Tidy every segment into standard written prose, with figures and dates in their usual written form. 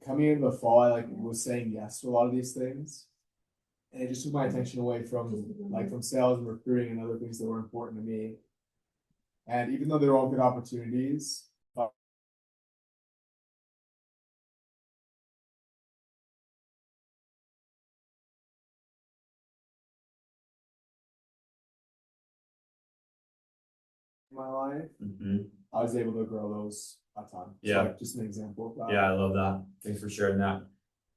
coming into the fall, I like was saying yes to a lot of these things. And it just took my attention away from sales and recruiting and other things that were important to me. And even though they're all good opportunities, in my life, I was able to grow those a ton. Yeah. So, like, just an example of that. Yeah, I love that. Thanks for sharing that.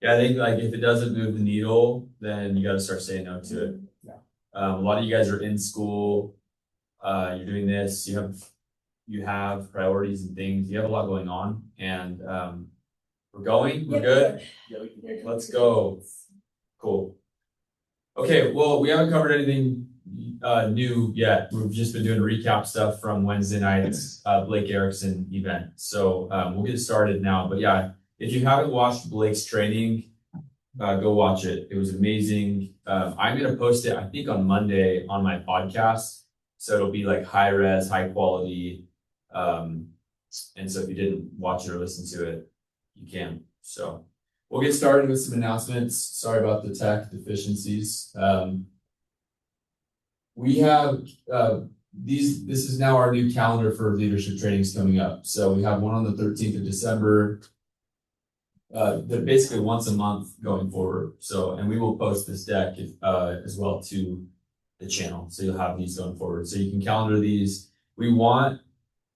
Yeah, I think like if it doesn't move the needle, then you got to start saying no to it. Yeah. A lot of you guys are in school. You're doing this. You have priorities and things. You have a lot going on, and we're going. We're good. Let's go. Cool. Okay. Well, we haven't covered anything new yet. We've just been doing recap stuff from Wednesday night's Blake Erickson event. So we'll get started now. But yeah, if you haven't watched Blake's training, go watch it. It was amazing. I'm going to post it, I think, on Monday on my podcast. So it'll be like high res, high quality. And so if you didn't watch it or listen to it, you can. So we'll get started with some announcements. Sorry about the tech deficiencies. We have this is now our new calendar for leadership trainings coming up. So we have one on the 13th of December. They're basically once a month going forward. So, and we will post this deck as well to the channel. So you'll have these going forward. So you can calendar these. We want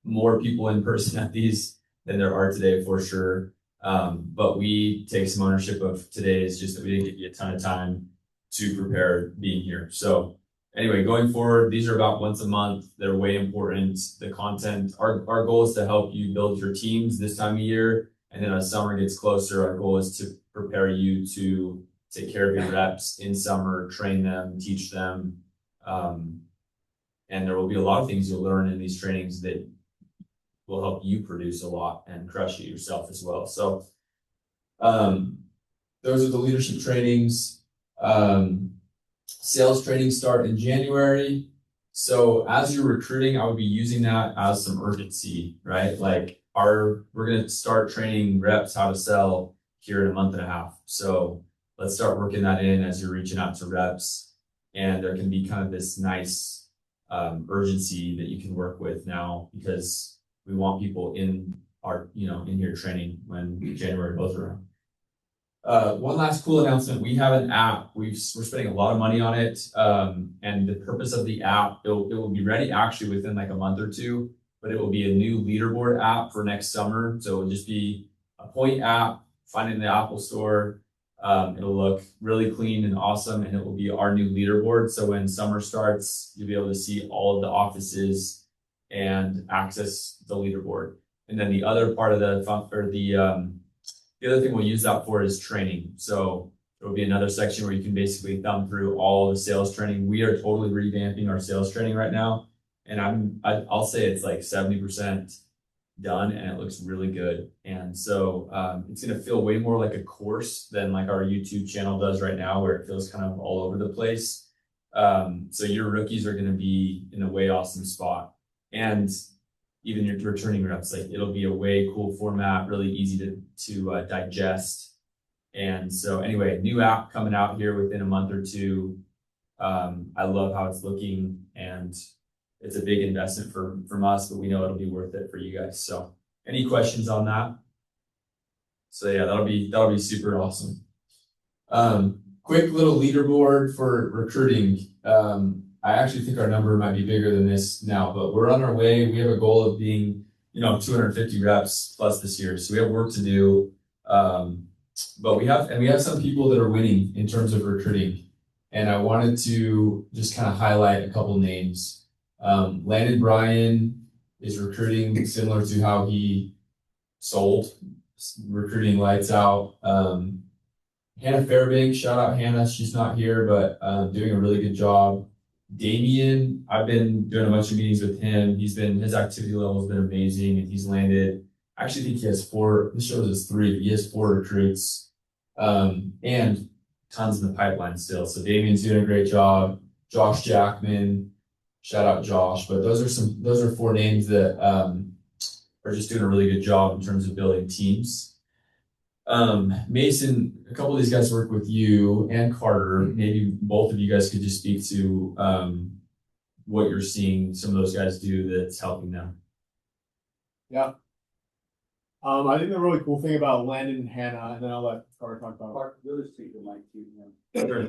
more people in person at these than there are today for sure. But we take some ownership of today. It's just that we didn't give you a ton of time to prepare being here. So anyway, going forward, these are about once a month. They're way important. The content, our goal is to help you build your teams this time of year. And then as summer gets closer, our goal is to prepare you to take care of your reps in summer, train them, teach them. And there will be a lot of things you'll learn in these trainings that will help you produce a lot and crush it yourself as well. So those are the leadership trainings. Sales trainings start in January. So as you're recruiting, I would be using that as some urgency, right? Like we're going to start training reps how to sell here in a month and a half. So let's start working that in as you're reaching out to reps. And there can be kind of this nice urgency that you can work with now, because we want people in here training when January goes around. One last cool announcement. We have an app. We're spending a lot of money on it. And the purpose of the app, it will be ready actually within like a month or two, but it will be a new leaderboard app for next summer. So it'll just be a point app, find it in the Apple Store. It'll look really clean and awesome, and it will be our new leaderboard. So when summer starts, you'll be able to see all of the offices and access the leaderboard. And then the other part of the other thing we'll use that for is training. So there will be another section where you can basically thumb through all the sales training. We are totally revamping our sales training right now. And I'll say it's like 70% done, and it looks really good. And so it's going to feel way more like a course than like our YouTube channel does right now, where it feels kind of all over the place. So your rookies are going to be in a way awesome spot. And even your returning reps, like it'll be a way cool format, really easy to digest. And so anyway, new app coming out here within a month or two. I love how it's looking, and it's a big investment from us, but we know it'll be worth it for you guys. So any questions on that? So yeah, that'll be super awesome. Quick little leaderboard for recruiting. I actually think our number might be bigger than this now, but we're on our way. We have a goal of being, 250 reps plus this year. So we have work to do. But we have some people that are winning in terms of recruiting. And I wanted to just kind of highlight a couple names. Landon Bryan is recruiting similar to how he sold, recruiting lights out. Hannah Fairbanks, shout out Hannah. She's not here, but doing a really good job. Damien, I've been doing a bunch of meetings with him. His activity level has been amazing, and he's landed. I actually think he has 4. This shows us 3, but he has 4 recruits, and tons in the pipeline still. So Damien's doing a great job. Josh Jackman, shout out Josh. But those are 4 names that are just doing a really good job in terms of building teams. Mason, a couple of these guys work with you and Carter. Maybe both of you guys could just speak to what you're seeing some of those guys do that's helping them. Yeah. I think the really cool thing about Landon and Hannah, and then I'll let Carter talk about. Mark, really speak to Mike too. Sure.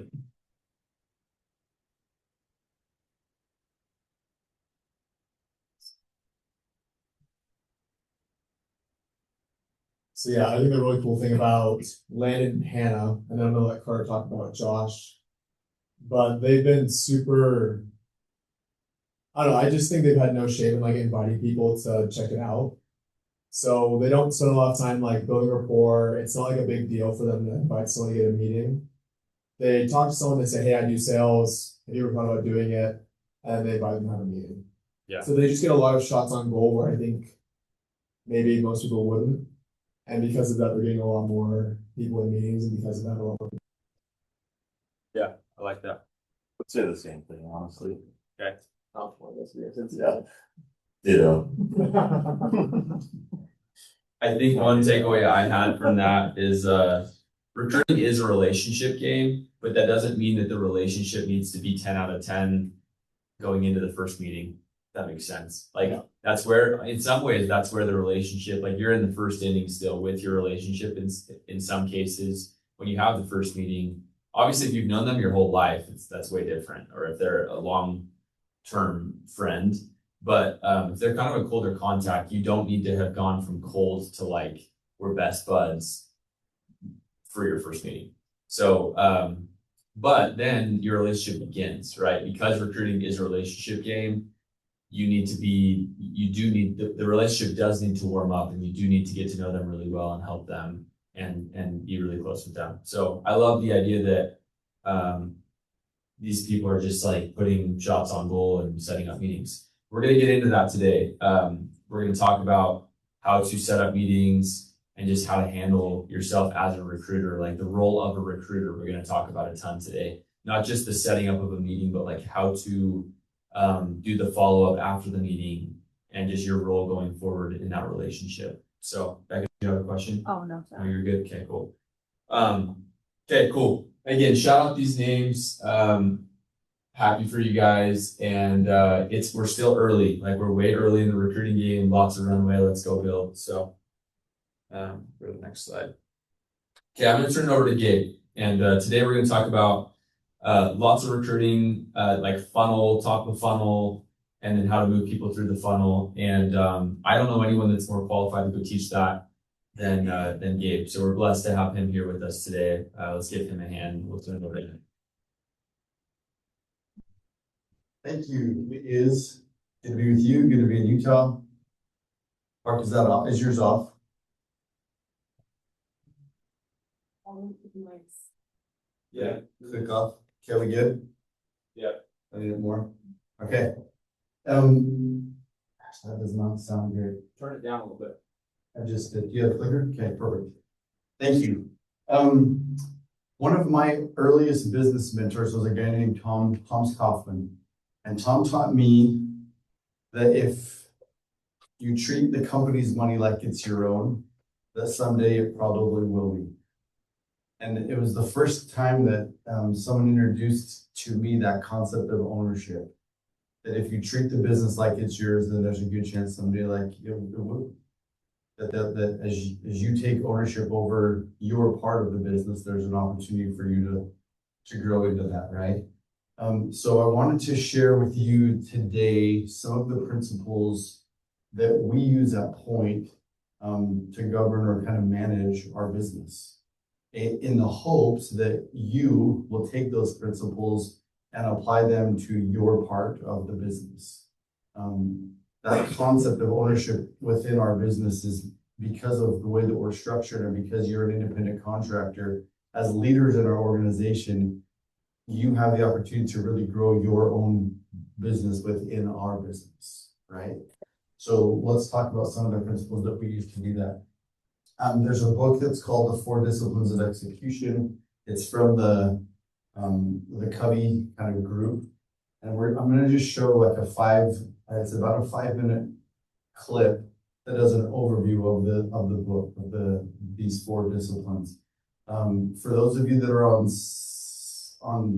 So yeah, I think the really cool thing about Landon and Hannah, and then I'm gonna let Carter talk about Josh, but they've been super. I don't know. I just think they've had no shame in like inviting people to check it out. So they don't spend a lot of time like building rapport. It's not like a big deal for them to invite someone to get a meeting. They talk to someone, they say, "Hey, I do sales. Have you ever thought about doing it?" And they invite them to have a meeting. Yeah. So they just get a lot of shots on goal where I think maybe most people wouldn't. And because of that, they're getting a lot more people in meetings, and because of that, a lot more. Yeah, I like that. Would say the same thing, honestly. Okay. Yeah. Ditto. I think one takeaway I had from that is recruiting is a relationship game, but that doesn't mean that the relationship needs to be 10 out of 10 going into the first meeting. That makes sense. Like Yeah. that's where, in some ways, that's where the relationship, like you're in the first inning still with your relationship in some cases when you have the first meeting. Obviously, if you've known them your whole life, that's way different. Or if they're a long-term friend, but if they're kind of a colder contact, you don't need to have gone from cold to like we're best buds for your first meeting. So, but then your relationship begins, right? Because recruiting is a relationship game. You do need the relationship does need to warm up, and you do need to get to know them really well and help them and be really close with them. So I love the idea that these people are just like putting shots on goal and setting up meetings. We're going to get into that today. We're going to talk about how to set up meetings and just how to handle yourself as a recruiter, like the role of a recruiter. We're going to talk about a ton today, not just the setting up of a meeting, but like how to do the follow-up after the meeting and just your role going forward in that relationship. So, Becca, do you have a question? Oh, no, Oh, sorry. you're good. Okay, cool. Okay, cool. Again, shout out these names. Happy for you guys. And we're still early. Like we're way early in the recruiting game. Lots of runway. Let's go build. So go to the next slide. Okay, I'm gonna turn it over to Gabe. And today we're gonna talk about lots of recruiting, like funnel, top of funnel, and then how to move people through the funnel. And I don't know anyone that's more qualified to go teach that than Gabe. So we're blessed to have him here with us today. Let's give him a hand. We'll turn it over to him. Thank you. It is good to be with you. Good to be in Utah. Mark, is that off? Is yours off? Yeah. Click off. Okay, we good? Yeah. I need it more. Okay. That does not sound great. Turn it down a little bit. I just did. Do you have a clicker? Okay, perfect. Thank you. One of my earliest business mentors was a guy named Tom Kaufman. And Tom taught me that if you treat the company's money like it's your own, that someday it probably will be. And it was the first time that someone introduced to me that concept of ownership. That if you treat the business like it's yours, then there's a good chance someday like it will. That as you take ownership over your part of the business, there's an opportunity for you to grow into that, right? So I wanted to share with you today some of the principles that we use at Point to govern or kind of manage our business, in the hopes that you will take those principles and apply them to your part of the business. That concept of ownership within our business is because of the way that we're structured and because you're an independent contractor. As leaders in our organization, you have the opportunity to really grow your own business within our business, right? So let's talk about some of the principles that we use to do that. There's a book that's called The 4 Disciplines of Execution. It's from the Covey kind of group. And I'm going to just show like it's about a 5-minute clip that does an overview of the book, of these 4 disciplines. For those of you that are on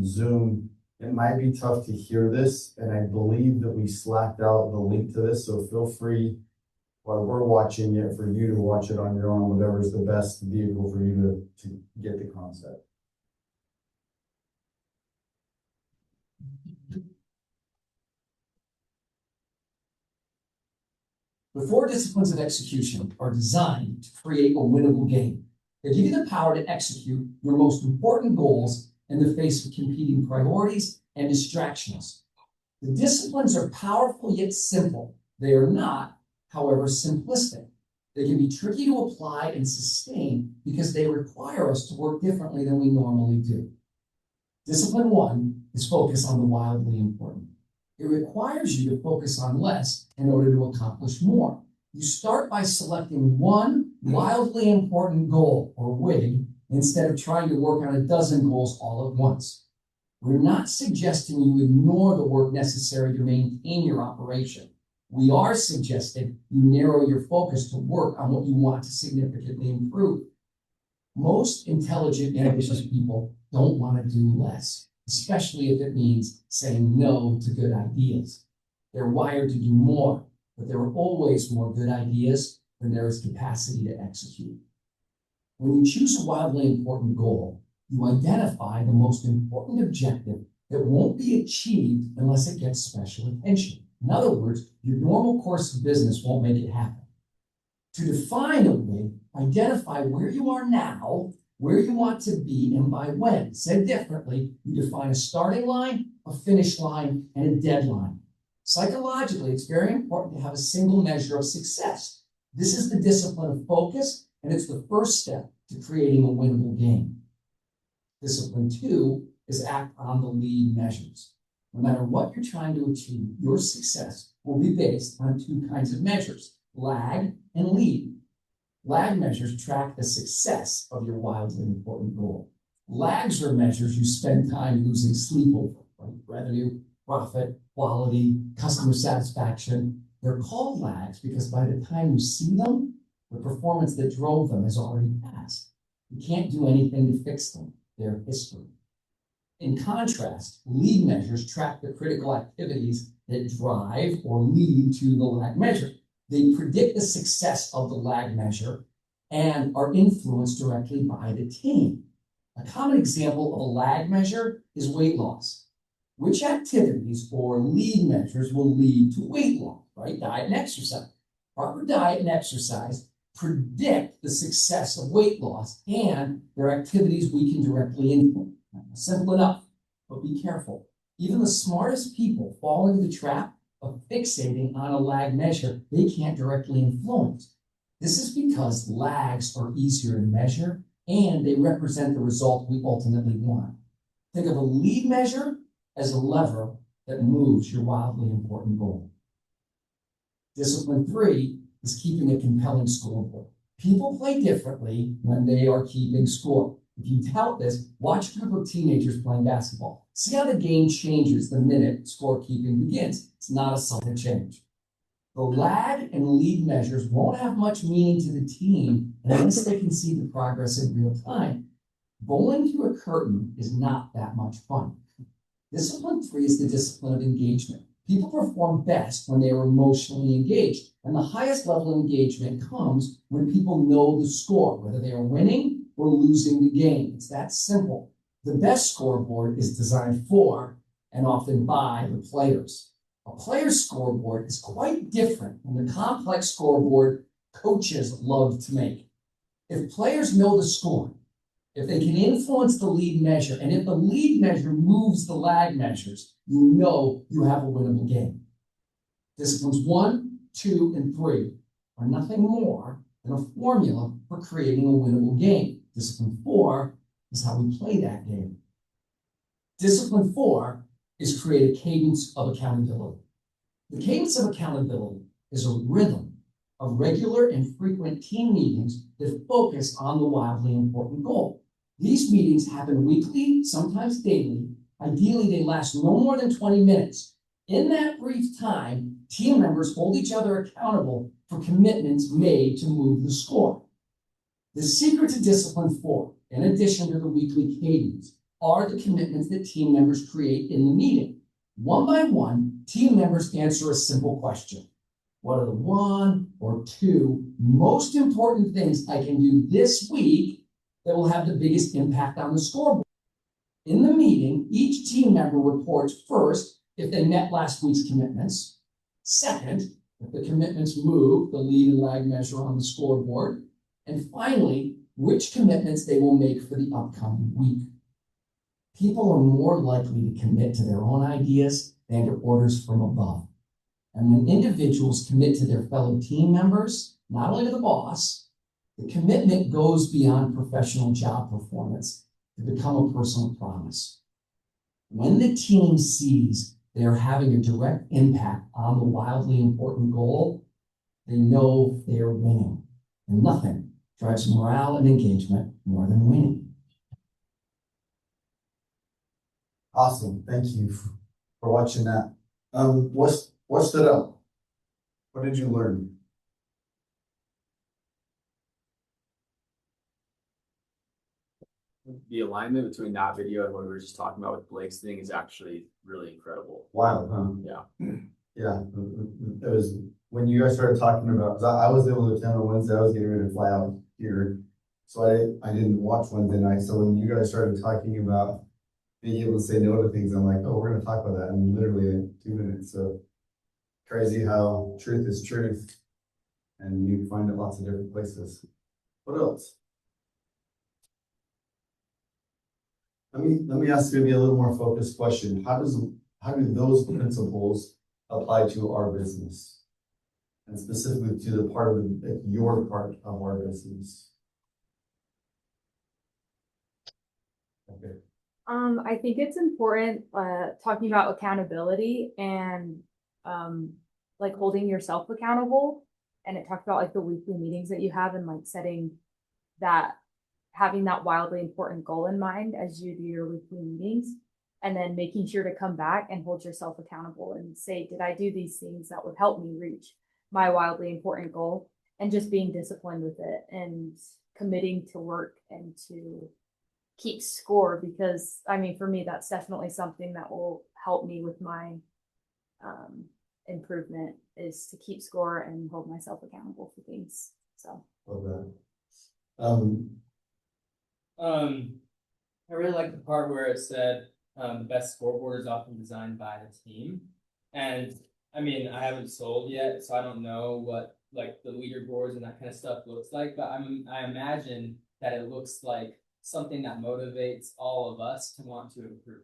Zoom, it might be tough to hear this, and I believe that we slacked out the link to this, so feel free while we're watching it for you to watch it on your own, whatever is the best vehicle for you to get the concept. The 4 disciplines of execution are designed to create a winnable game. They give you the power to execute your most important goals in the face of competing priorities and distractions. The disciplines are powerful yet simple. They are not, however, simplistic. They can be tricky to apply and sustain because they require us to work differently than we normally do. Discipline 1 is focus on the wildly important. It requires you to focus on less in order to accomplish more. You start by selecting one wildly important goal, or WIG, instead of trying to work on a dozen goals all at once. We're not suggesting you ignore the work necessary to maintain your operation. We are suggesting you narrow your focus to work on what you want to significantly improve. Most intelligent, ambitious people don't want to do less, especially if it means saying no to good ideas. They're wired to do more, but there are always more good ideas than there is capacity to execute. When you choose a wildly important goal, you identify the most important objective that won't be achieved unless it gets special attention. In other words, your normal course of business won't make it happen. To define a WIG, identify where you are now, where you want to be, and by when. Said differently, you define a starting line, a finish line, and a deadline. Psychologically, it's very important to have a single measure of success. This is the discipline of focus, and it's the first step to creating a winnable game. Discipline 2 is act on the lead measures. No matter what you're trying to achieve, your success will be based on 2 kinds of measures, lag and lead. Lag measures track the success of your wildly important goal. Lags are measures you spend time losing sleep over, like revenue, profit, quality, customer satisfaction. They're called lags because by the time you see them, the performance that drove them has already passed. You can't do anything to fix them. They're history. In contrast, lead measures track the critical activities that drive or lead to the lag measure. They predict the success of the lag measure and are influenced directly by the team. A common example of a lag measure is weight loss. Which activities or lead measures will lead to weight loss, right? Diet and exercise. Proper diet and exercise predict the success of weight loss, and their activities we can directly influence. Simple enough, but be careful. Even the smartest people fall into the trap of fixating on a lag measure they can't directly influence. This is because lags are easier to measure and they represent the result we ultimately want. Think of a lead measure as a lever that moves your wildly important goal. Discipline 3 is keeping a compelling scoreboard. People play differently when they are keeping score. If you tout this, watch a group of teenagers playing basketball. See how the game changes the minute scorekeeping begins. It's not a sudden change. The lag and lead measures won't have much meaning to the team unless they can see the progress in real time. Bowling through a curtain is not that much fun. Discipline 3 is the discipline of engagement. People perform best when they are emotionally engaged, and the highest level of engagement comes when people know the score, whether they are winning or losing the game. It's that simple. The best scoreboard is designed for and often by the players. A player's scoreboard is quite different from the complex scoreboard coaches love to make. If players know the score, if they can influence the lead measure, and if the lead measure moves the lag measures, you know you have a winnable game. Disciplines 1, 2, and 3 are nothing more than a formula for creating a winnable game. Discipline 4 is how we play that game. Discipline 4 is create a cadence of accountability. The cadence of accountability is a rhythm of regular and frequent team meetings that focus on the wildly important goal. These meetings happen weekly, sometimes daily. Ideally, they last no more than 20 minutes. In that brief time, team members hold each other accountable for commitments made to move the score. The secret to Discipline 4, in addition to the weekly cadence, are the commitments that team members create in the meeting. One by one, team members answer a simple question. What are the 1 or 2 most important things I can do this week that will have the biggest impact on the scoreboard? In the meeting, each team member reports first if they met last week's commitments. Second, if the commitments move the lead and lag measure on the scoreboard. And finally, which commitments they will make for the upcoming week. People are more likely to commit to their own ideas than to orders from above. And when individuals commit to their fellow team members, not only to the boss, the commitment goes beyond professional job performance to become a personal promise. When the team sees they are having a direct impact on the wildly important goal, they know they are winning. And nothing drives morale and engagement more than winning. Awesome, thank you for watching that. What stood out? What did you learn? The alignment between that video and what we were just talking about with Blake's thing is actually really incredible. Wow, huh? Yeah. Yeah, it was when you guys started talking about, 'cause I was able to attend on Wednesday, I was getting ready to fly out here. So I didn't watch Wednesday night. So when you guys started talking about being able to say no to things, I'm like, oh, we're gonna talk about that in literally 2 minutes. So crazy how truth is truth. And you can find it lots of different places. What else? Let me ask maybe a little more focused question. How do those principles apply to our business? And specifically to the part of your part of our business? Okay. I think it's important talking about accountability and like holding yourself accountable. And it talked about like the weekly meetings that you have and like setting that, having that wildly important goal in mind as you do your weekly meetings, and then making sure to come back and hold yourself accountable and say, did I do these things that would help me reach my wildly important goal? And just being disciplined with it and committing to work and to keep score, because I mean, for me, that's definitely something that will help me with my improvement, is to keep score and hold myself accountable for things. So Love that. I really like the part where it said the best scoreboard is often designed by the team. And I mean, I haven't sold yet, so I don't know what like the leaderboards and that kind of stuff looks like, but I imagine that it looks like something that motivates all of us to want to improve.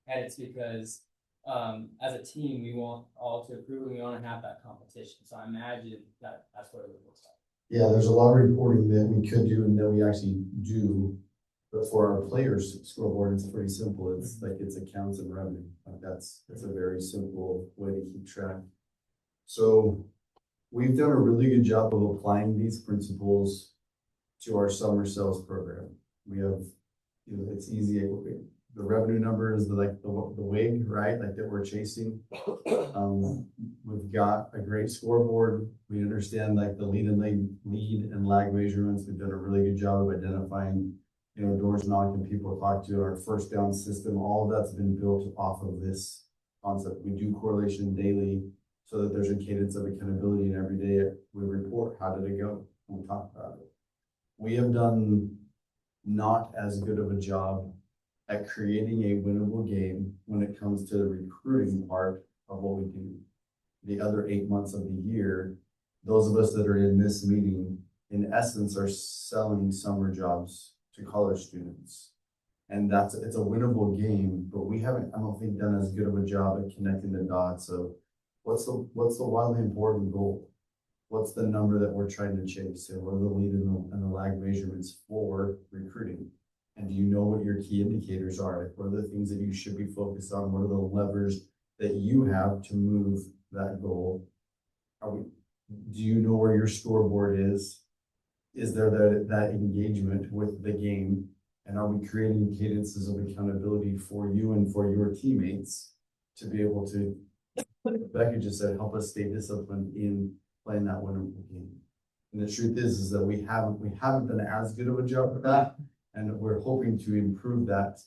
And it's because as a team, we want all to improve and we want to have that competition. So I imagine that that's what it looks like. Yeah, there's a lot of reporting that we could do and that we actually do. But for our players scoreboard, it's pretty simple. It's like it's accounts and revenue. Like that's a very simple way to keep track. So we've done a really good job of applying these principles to our summer sales program. We have, you know, it's easy. The revenue number is the wig, right? Like that we're chasing. We've got a great scoreboard. We understand like the lead and lag measurements. We've done a really good job of identifying, you know, doors knocked and people talk to. Our first down system, all of that's been built off of this concept. We do correlation daily so that there's a cadence of accountability, and every day we report how did it go. We talk about it. We have done not as good of a job at creating a winnable game when it comes to the recruiting part of what we do. The other 8 months of the year, those of us that are in this meeting, in essence, are selling summer jobs to college students. And it's a winnable game, but we haven't, I don't think, done as good of a job at connecting the dots of what's the wildly important goal? What's the number that we're trying to chase? And what are the lead and the lag measurements for recruiting? And do you know what your key indicators are? Like, what are the things that you should be focused on? What are the levers that you have to move that goal? Do you know where your scoreboard is? Is there that engagement with the game? And are we creating cadences of accountability for you and for your teammates to be able to, Becca just said, help us stay disciplined in playing that winnable game. And the truth is that we haven't done as good of a job at that, and we're hoping to improve that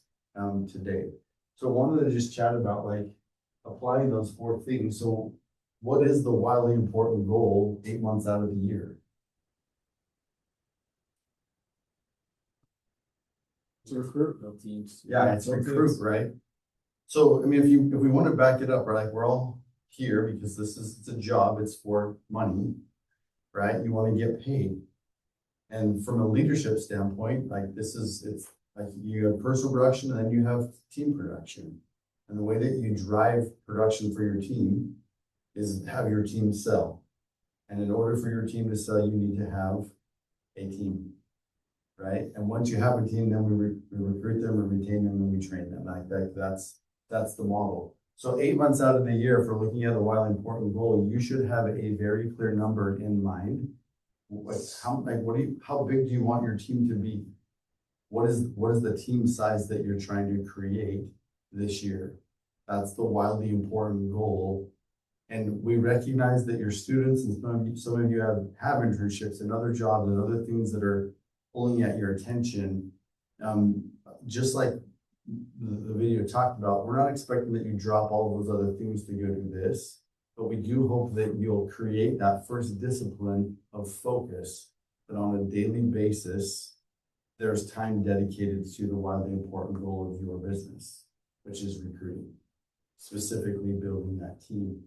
today. So I wanted to just chat about like applying those 4 things. So what is the wildly important goal 8 months out of the year? To recruit. Build teams. Yeah, it's recruit, right? So, I mean, if we want to back it up, right, like we're all here because it's a job, it's for money, right? You want to get paid. And from a leadership standpoint, like it's like you have personal production and then you have team production. And the way that you drive production for your team is have your team sell. And in order for your team to sell, you need to have a team. Right? And once you have a team, then we recruit them, we retain them, and we train them. Like that's the model. So 8 months out of the year, for looking at a wildly important goal, you should have a very clear number in mind. How big do you want your team to be? What is the team size that you're trying to create this year? That's the wildly important goal. And we recognize that your students and some of you have internships and other jobs and other things that are pulling at your attention. Just like the video talked about, we're not expecting that you drop all of those other things to go do this, but we do hope that you'll create that first discipline of focus, that on a daily basis, there's time dedicated to the wildly important goal of your business, which is recruiting, specifically building that team.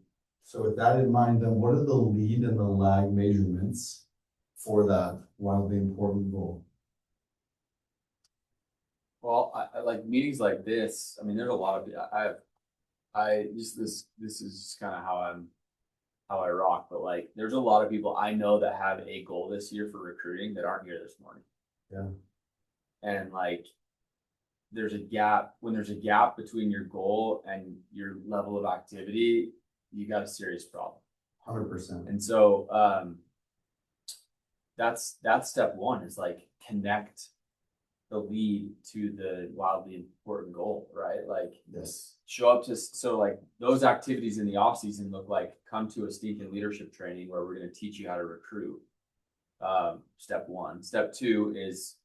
So with that in mind, then what are the lead and the lag measurements for that wildly important goal? Well, I like meetings like this. I mean, there's a lot of this is kind of how I rock. But like, there's a lot of people I know that have a goal this year for recruiting that aren't here this morning. Yeah. And like, there's a gap. When there's a gap between your goal and your level of activity, you got a serious problem. 100%. And so that's step one, is like connect the lead to the wildly important goal, right? Like, Yes. show up to, so like those activities in the off season look like come to a stinking leadership training where we're going to teach you how to recruit. Step one. Step two is,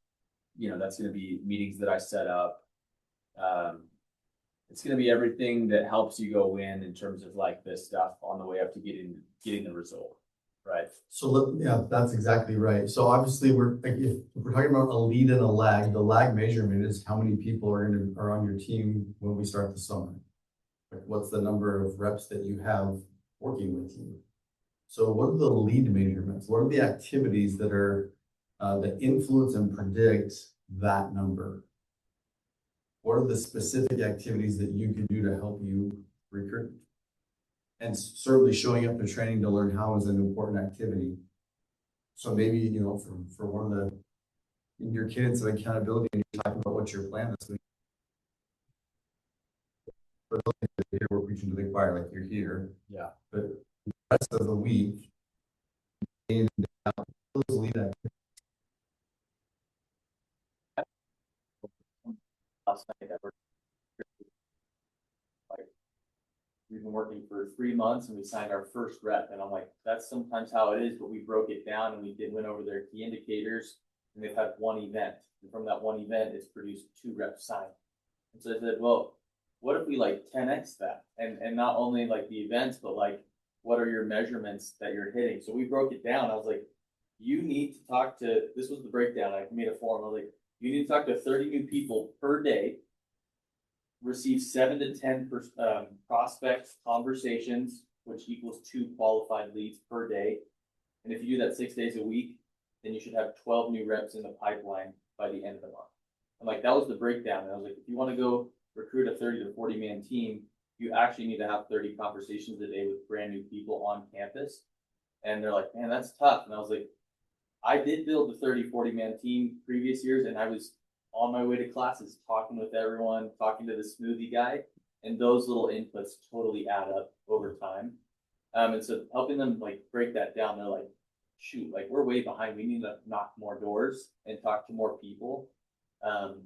that's going to be meetings that I set up. It's going to be everything that helps you go win in terms of like this stuff on the way up to getting the result, right? So yeah, that's exactly right. So obviously if we're talking about a lead and a lag, the lag measurement is how many people are on your team when we start the summer. Like, what's the number of reps that you have working with you? So what are the lead measurements? What are the activities that are that influence and predict that number? What are the specific activities that you can do to help you recruit? And certainly showing up to training to learn how is an important activity. So maybe, for one of your kids of accountability, and you're talking about what's your plan this week. For those of you here, we're preaching to the choir, like you're here. Yeah. But the rest of the week, in those lead activities. Last night that we've been working for 3 months and we signed our first rep, and I'm like, that's sometimes how it is, but we broke it down and we went over their key indicators, and they've had one event, and from that one event it's produced 2 reps signed. And so I said, well, what if we like 10x that, and not only like the events, but like what are your measurements that you're hitting? So we broke it down. I was like, you need to talk to, this was the breakdown, I made a form. I was like, you need to talk to 30 new people per day, receive 7 to 10 prospect conversations, which equals 2 qualified leads per day. And if you do that 6 days a week, then you should have 12 new reps in the pipeline by the end of the month. And like, that was the breakdown. And I was like, if you want to go recruit a 30 to 40 man team, you actually need to have 30 conversations a day with brand new people on campus. And they're like, man, that's tough. And I was like, I did build the 30, 40 man team previous years, and I was on my way to classes, talking with everyone, talking to the smoothie guy, and those little inputs totally add up over time. And so helping them like break that down, they're like, shoot, like we're way behind. We need to knock more doors and talk to more people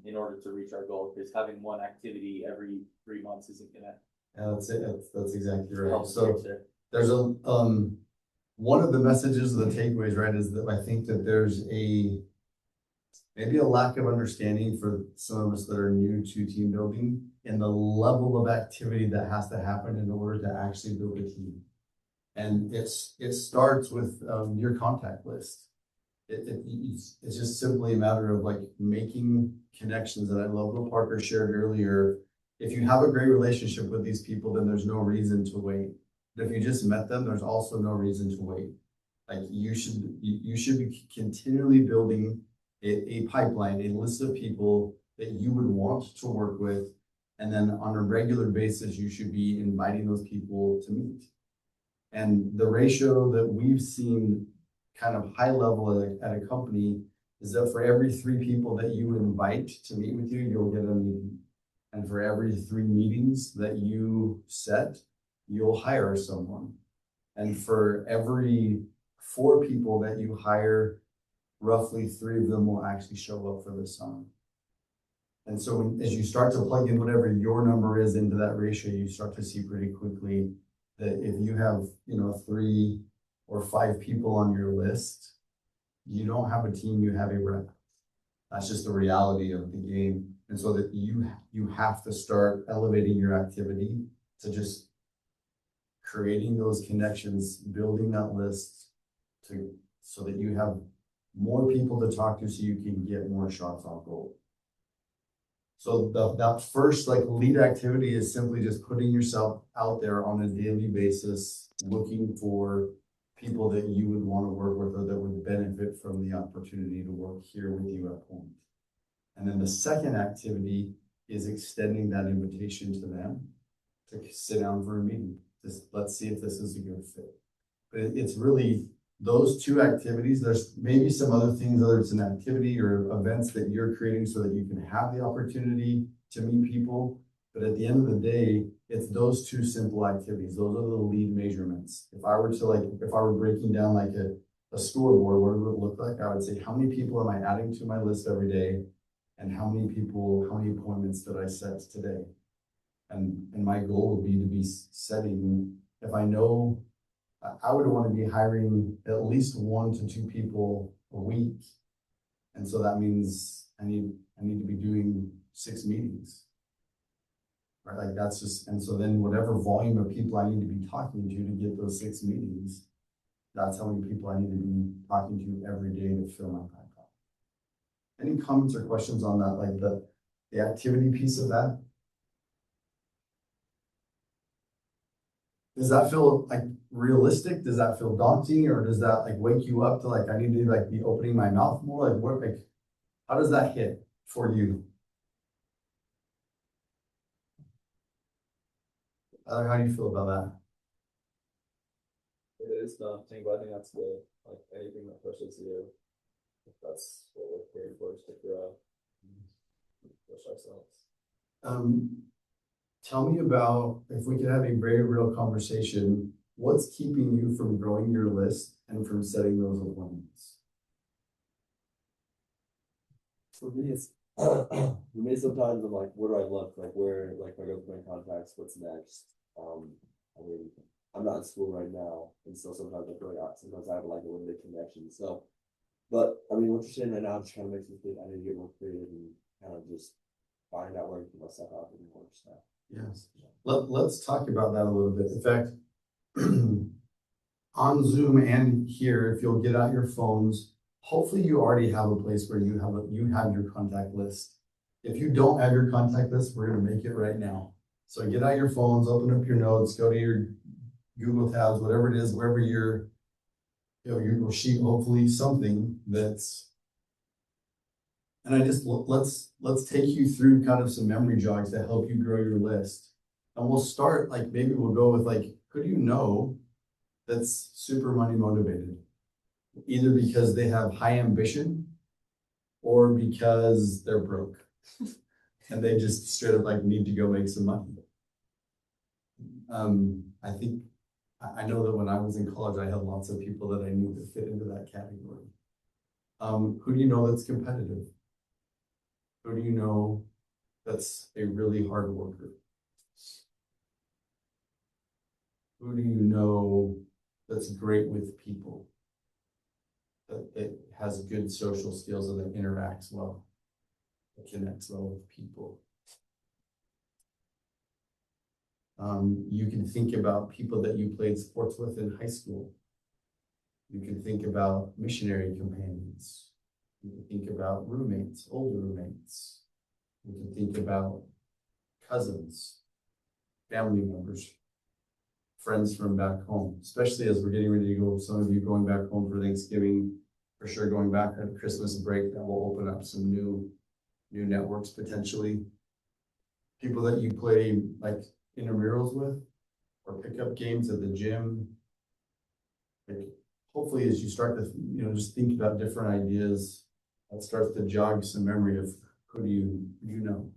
in order to reach our goal, because having one activity every 3 months isn't gonna. Yeah, that's it. That's exactly right. help So fix it. there's one of the messages of the takeaways, right, is that I think that there's maybe a lack of understanding for some of us that are new to team building and the level of activity that has to happen in order to actually build a team. And it starts with your contact list. It's just simply a matter of like making connections. And I love what Parker shared earlier. If you have a great relationship with these people, then there's no reason to wait. But if you just met them, there's also no reason to wait. Like you should be continually building a pipeline, a list of people that you would want to work with. And then on a regular basis, you should be inviting those people to meet. And the ratio that we've seen kind of high level at a company is that for every 3 people that you invite to meet with you, you'll get a meeting. And for every 3 meetings that you set, you'll hire someone. And for every 4 people that you hire, roughly 3 of them will actually show up for the summit. And so as you start to plug in whatever your number is into that ratio, you start to see pretty quickly that if you have, 3 or 5 people on your list, you don't have a team, you have a rep. That's just the reality of the game. And so that you have to start elevating your activity to just creating those connections, building that list so that you have more people to talk to so you can get more shots on goal. So that first lead activity is simply just putting yourself out there on a daily basis, looking for people that you would want to work with or that would benefit from the opportunity to work here with you at Point. And then the second activity is extending that invitation to them to sit down for a meeting. Let's see if this is a good fit. But it's really those 2 activities. There's maybe some other things, whether it's an activity or events that you're creating so that you can have the opportunity to meet people. But at the end of the day, it's those 2 simple activities. Those are the lead measurements. If I were breaking down like a scoreboard, what would it look like? I would say, how many people am I adding to my list every day? And how many appointments did I set today? And my goal would be to be setting, if I know, I would want to be hiring at least 1 to 2 people a week. And so that means I need to be doing 6 meetings. Right? Like that's just, and so then whatever volume of people I need to be talking to get those 6 meetings, that's how many people I need to be talking to every day to fill my pipeline. Any comments or questions on that, like the activity piece of that? Does that feel like realistic? Does that feel daunting, or does that wake you up to I need to be opening my mouth more? How does that hit for you? How do you feel about that? It is daunting, but I think that's good. Anything that pushes you, that's what we're here for, is to grow, push ourselves. Tell me about, if we could have a very real conversation, what's keeping you from growing your list and from setting those appointments? For me, sometimes I'm like, where do I look? Where, I go to my contacts, what's next? I'm not in school right now, and so sometimes sometimes I have a limited connection. So, but what you're saying right now just kind of makes me think I need to get more creative and kind of just find out where I can put myself out and more stuff. Yes. Let's talk about that a little bit. In fact, on Zoom and here, if you'll get out your phones, hopefully you already have a place where you have your contact list. If you don't have your contact list, we're going to make it right now. So get out your phones, open up your notes, go to your Google tabs, whatever it is, wherever your Google sheet, hopefully something that's. And I just, let's take you through kind of some memory jogs to help you grow your list. And we'll start, maybe we'll go with who do you know that's super money motivated? Either because they have high ambition or because they're broke and they just straight up need to go make some money. I know that when I was in college, I had lots of people that I knew that fit into that category. Who do you know that's competitive? Who do you know that's a really hard worker? Who do you know that's great with people. That it has good social skills and that interacts well. It connects well with people. You can think about people that you played sports with in high school. You can think about missionary companions. You can think about roommates, older roommates. You can think about cousins, family members, friends from back home, especially as we're getting ready to go. Some of you going back home for Thanksgiving, for sure going back at Christmas break, that will open up some new networks potentially. People that you play like intramurals with, or pickup games at the gym. Like, hopefully as you start to, just think about different ideas, that starts to jog some memory of who do you know.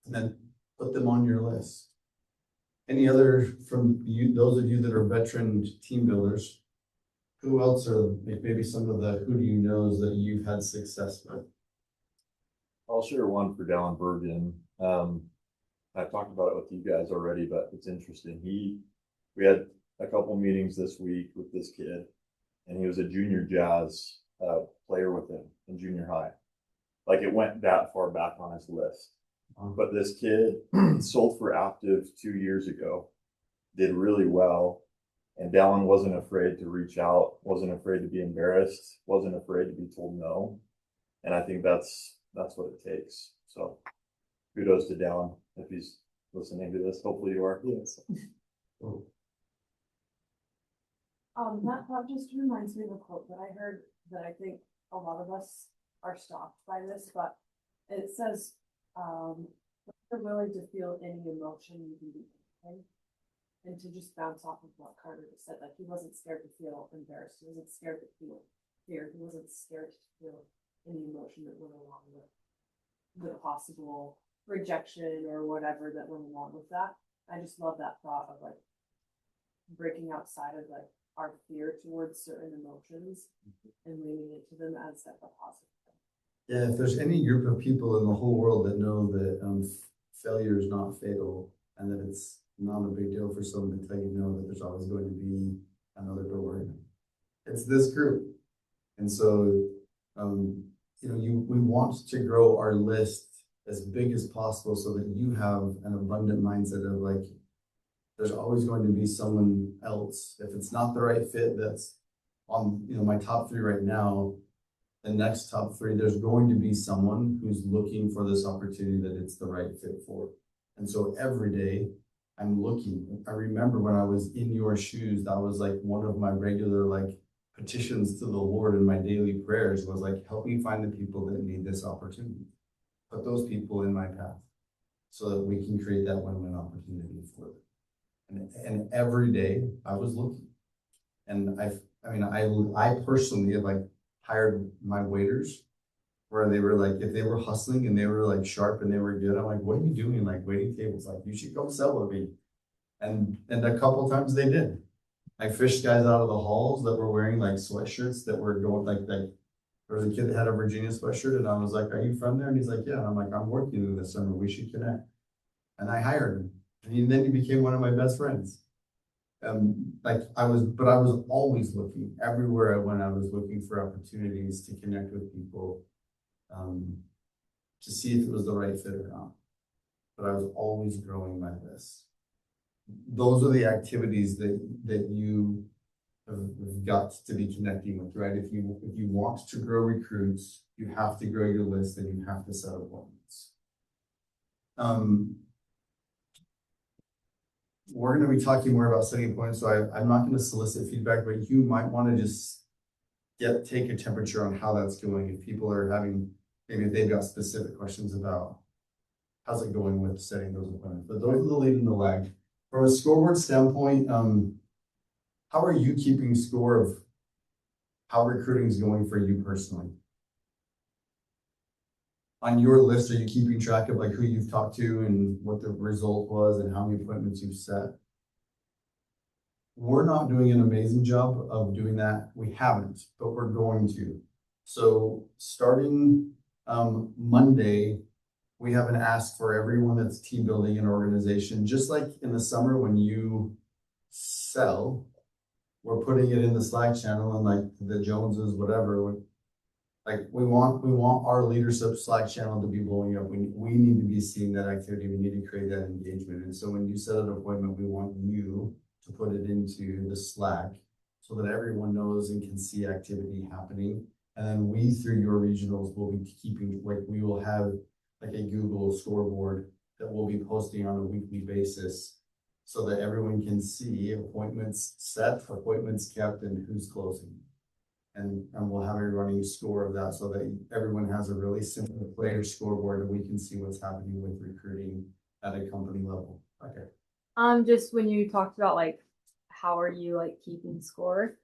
And then put them on your list. Any other from you, those of you that are veteran team builders, who else are maybe some of the who do you knows that you've had success with? I'll share one for Dallin Bergen. I've talked about it with you guys already, but it's interesting. We had a couple meetings this week with this kid, and he was a junior jazz player with him in junior high. Like, it went that far back on his list. But this kid sold for Aptive 2 years ago, did really well, and Dallin wasn't afraid to reach out, wasn't afraid to be embarrassed, wasn't afraid to be told no. And I think that's what it takes. So kudos to Dallin if he's listening to this. Hopefully you are. Yes. That just reminds me of a quote that I heard that I think a lot of us are stopped by this, but it says, if you're willing to feel any emotion, you can do anything. And to just bounce off of what Carter just said, like, he wasn't scared to feel embarrassed, he wasn't scared to feel fear, he wasn't scared to feel any emotion that went along with the possible rejection or whatever that went along with that. I just love that thought of like breaking outside of like our fear towards certain emotions and leaning into them as like a positive thing. Yeah, if there's any group of people in the whole world that know that failure is not fatal and that it's not a big deal for someone to tell you no, that there's always going to be another door, it's this group. And so, we want to grow our list as big as possible so that you have an abundant mindset of like, there's always going to be someone else. If it's not the right fit that's on, my top 3 right now, the next top 3, there's going to be someone who's looking for this opportunity that it's the right fit for. And so every day I'm looking. I remember when I was in your shoes, that was like one of my regular like petitions to the Lord in my daily prayers was like, help me find the people that need this opportunity. Put those people in my path so that we can create that win-win opportunity for them. And every day I was looking. And I personally have like hired my waiters where they were like, if they were hustling and they were like sharp and they were good, I'm like, what are you doing? Like waiting tables, like you should go sell with me. And a couple times they did. I fished guys out of the halls that were wearing like sweatshirts that were going like there was a kid that had a Virginia sweatshirt and I was like, are you from there? And he's like, yeah. And I'm like, I'm working in this summer. We should connect. And I hired him. And then he became one of my best friends. I was always looking. Everywhere I went, I was looking for opportunities to connect with people, to see if it was the right fit or not. But I was always growing my list. Those are the activities that you have got to be connecting with, right? If you want to grow recruits, you have to grow your list and you have to set appointments. We're going to be talking more about setting appointments, so I'm not going to solicit feedback, but you might want to just take a temperature on how that's going. If people are having, maybe if they've got specific questions about how's it going with setting those appointments. But those are the lead and the lag. From a scoreboard standpoint, how are you keeping score of how recruiting is going for you personally? On your list, are you keeping track of like who you've talked to and what the result was and how many appointments you've set? We're not doing an amazing job of doing that. We haven't, but we're going to. So starting Monday, we have an ask for everyone that's team building an organization. Just like in the summer when you sell, we're putting it in the Slack channel and like the Joneses, whatever, we want our leadership Slack channel to be blowing up. We need to be seeing that activity. We need to create that engagement. And so when you set an appointment, we want you to put it into the Slack so that everyone knows and can see activity happening. And then we, through your regionals, will be keeping, like, we will have like a Google scoreboard that we'll be posting on a weekly basis so that everyone can see appointments set, appointments kept, and who's closing. And we'll have a running score of that so that everyone has a really simple player scoreboard and we can see what's happening with recruiting at a company level. Okay. Just when you talked about like, how are you like keeping score?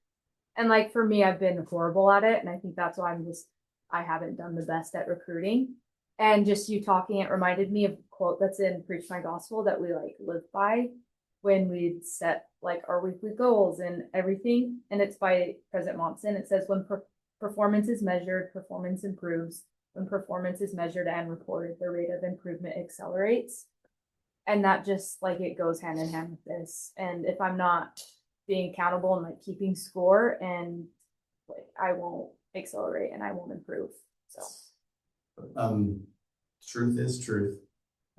And like for me, I've been horrible at it. And I think that's why I haven't done the best at recruiting. And just you talking, it reminded me of a quote that's in Preach My Gospel that we like live by when we set like our weekly goals and everything. And it's by President Monson. It says, when performance is measured, performance improves. When performance is measured and reported, the rate of improvement accelerates. And that just like, it goes hand in hand with this. And if I'm not being accountable and like keeping score, and like, I won't accelerate and I won't improve. So truth is truth.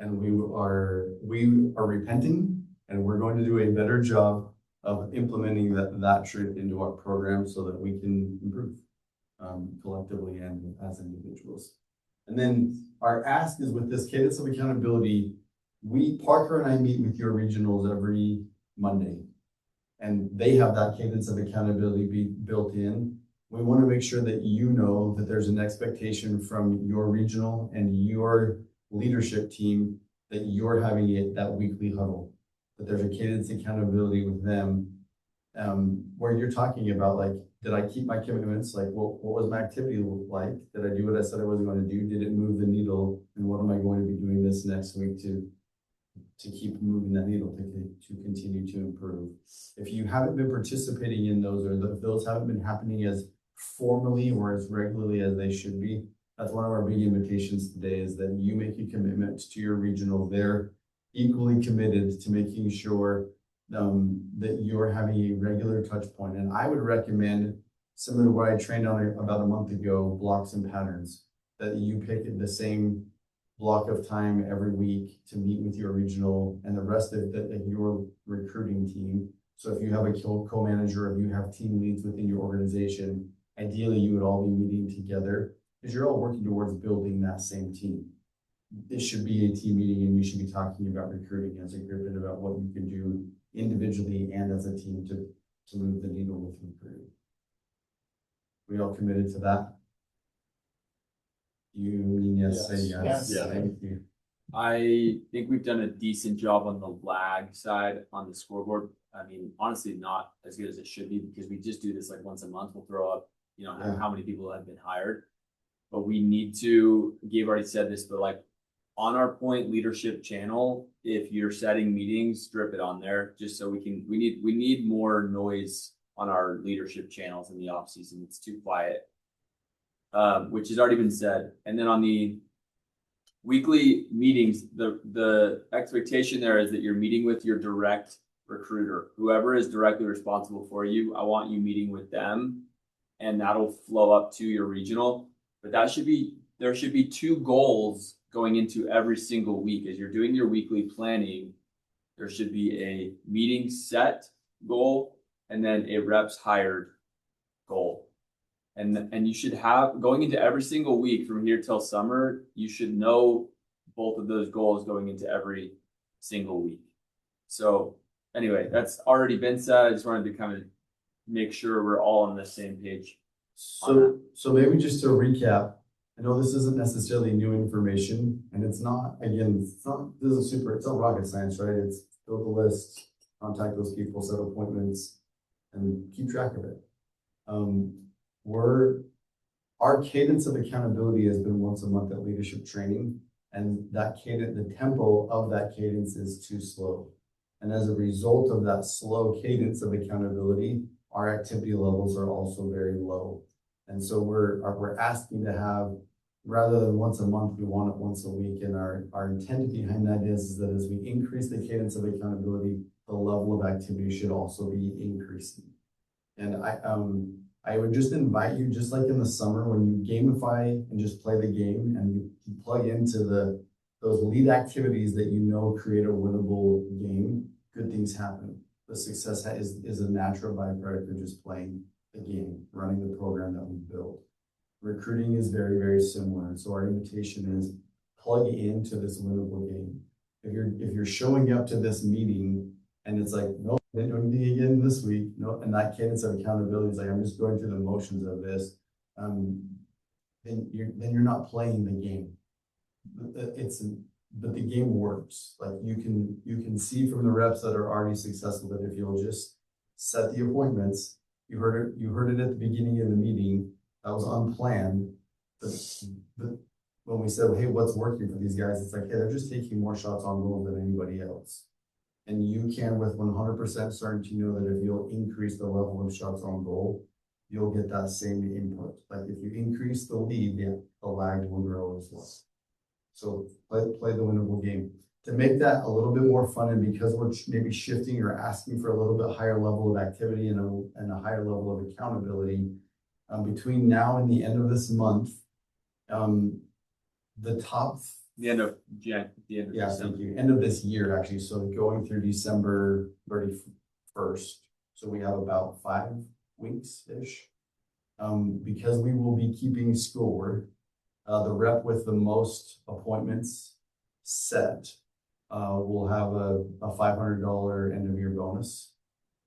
And we are repenting, and we're going to do a better job of implementing that truth into our program so that we can improve collectively and as individuals. And then our ask is, with this cadence of accountability, Parker and I meet with your regionals every Monday, and they have that cadence of accountability be built in. We want to make sure that you know that there's an expectation from your regional and your leadership team that you're having that weekly huddle, that there's a cadence accountability with them, where you're talking about, like, did I keep my commitments? Like, what was my activity like? Did I do what I said I was going to do? Did it move the needle? And what am I going to be doing this next week to keep moving that needle, to continue to improve? If you haven't been participating in those, or if those haven't been happening as formally or as regularly as they should be, that's one of our big invitations today, is that you make a commitment to your regional. They're equally committed to making sure that you're having a regular touch point. And I would recommend, similar to what I trained on about a month ago, blocks and patterns, that you pick the same block of time every week to meet with your regional and the rest of your recruiting team. So if you have a co-manager, if you have team leads within your organization, ideally you would all be meeting together because you're all working towards building that same team. It should be a team meeting, and you should be talking about recruiting as a group and about what you can do individually and as a team to move the needle with recruiting. We all committed to that? You mean yes, say yes. Yes. Yeah. Thank you. I think we've done a decent job on the lag side on the scoreboard. I mean, honestly, not as good as it should be, because we just do this like once a month. We'll throw up, how many people have been hired. But we need to, Gabe already said this, but like on our point leadership channel, if you're setting meetings, drip it on there, just so we need more noise on our leadership channels in the off season. It's too quiet, which has already been said. And then on the weekly meetings, the expectation there is that you're meeting with your direct recruiter, whoever is directly responsible for you. I want you meeting with them, and that'll flow up to your regional. But there should be 2 goals going into every single week. As you're doing your weekly planning, there should be a meeting set goal and then a reps hired goal. And you should have, going into every single week from here till summer, you should know both of those goals going into every single week. So anyway, that's already been said. I just wanted to kind of make sure we're all on the same page. So maybe just to recap, I know this isn't necessarily new information, and it's not rocket science, right? It's build a list, contact those people, set appointments, and keep track of it. Our cadence of accountability has been once a month at leadership training, and that cadence, the tempo of that cadence is too slow. And as a result of that slow cadence of accountability, our activity levels are also very low. And so we're asking to have, rather than once a month, we want it once a week. And our intent behind that is that as we increase the cadence of accountability, the level of activity should also be increasing. And I would just invite you, just like in the summer, when you gamify and just play the game and you plug into those lead activities that you know create a winnable game, good things happen. The success is a natural byproduct of just playing the game, running the program that we built. Recruiting is very, very similar. So our invitation is plug into this winnable game. If you're showing up to this meeting and it's like, nope, didn't do anything again this week, no, and that cadence of accountability is like, I'm just going through the motions of this, then you're not playing the game. But the game works. Like you can see from the reps that are already successful that if you'll just set the appointments, you heard it at the beginning of the meeting, that was unplanned. But when we said, hey, what's working for these guys? It's like, hey, they're just taking more shots on goal than anybody else. And you can, with 100% certainty, know that if you'll increase the level of shots on goal, you'll get that same input. Like if you increase the lead, the lag will grow as well. So play the winnable game. To make that a little bit more fun, and because we're maybe shifting or asking for a little bit higher level of activity and a higher level of accountability, between now and the end of this month, the top The end of December. thank you. End of this year, actually. So going through December 31st. So we have about 5 weeks-ish. Because we will be keeping score, the rep with the most appointments set will have a $500 end of year bonus.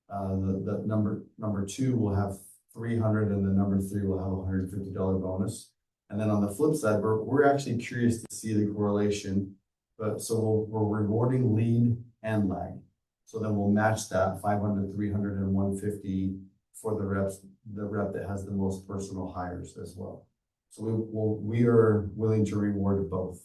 The number 2 will have 300, and the number 3 will have a $150 bonus. And then on the flip side, we're actually curious to see the correlation, but so we're rewarding lead and lag. So then we'll match that 500, 300, and 150 for the rep that has the most personal hires as well. So we are willing to reward both.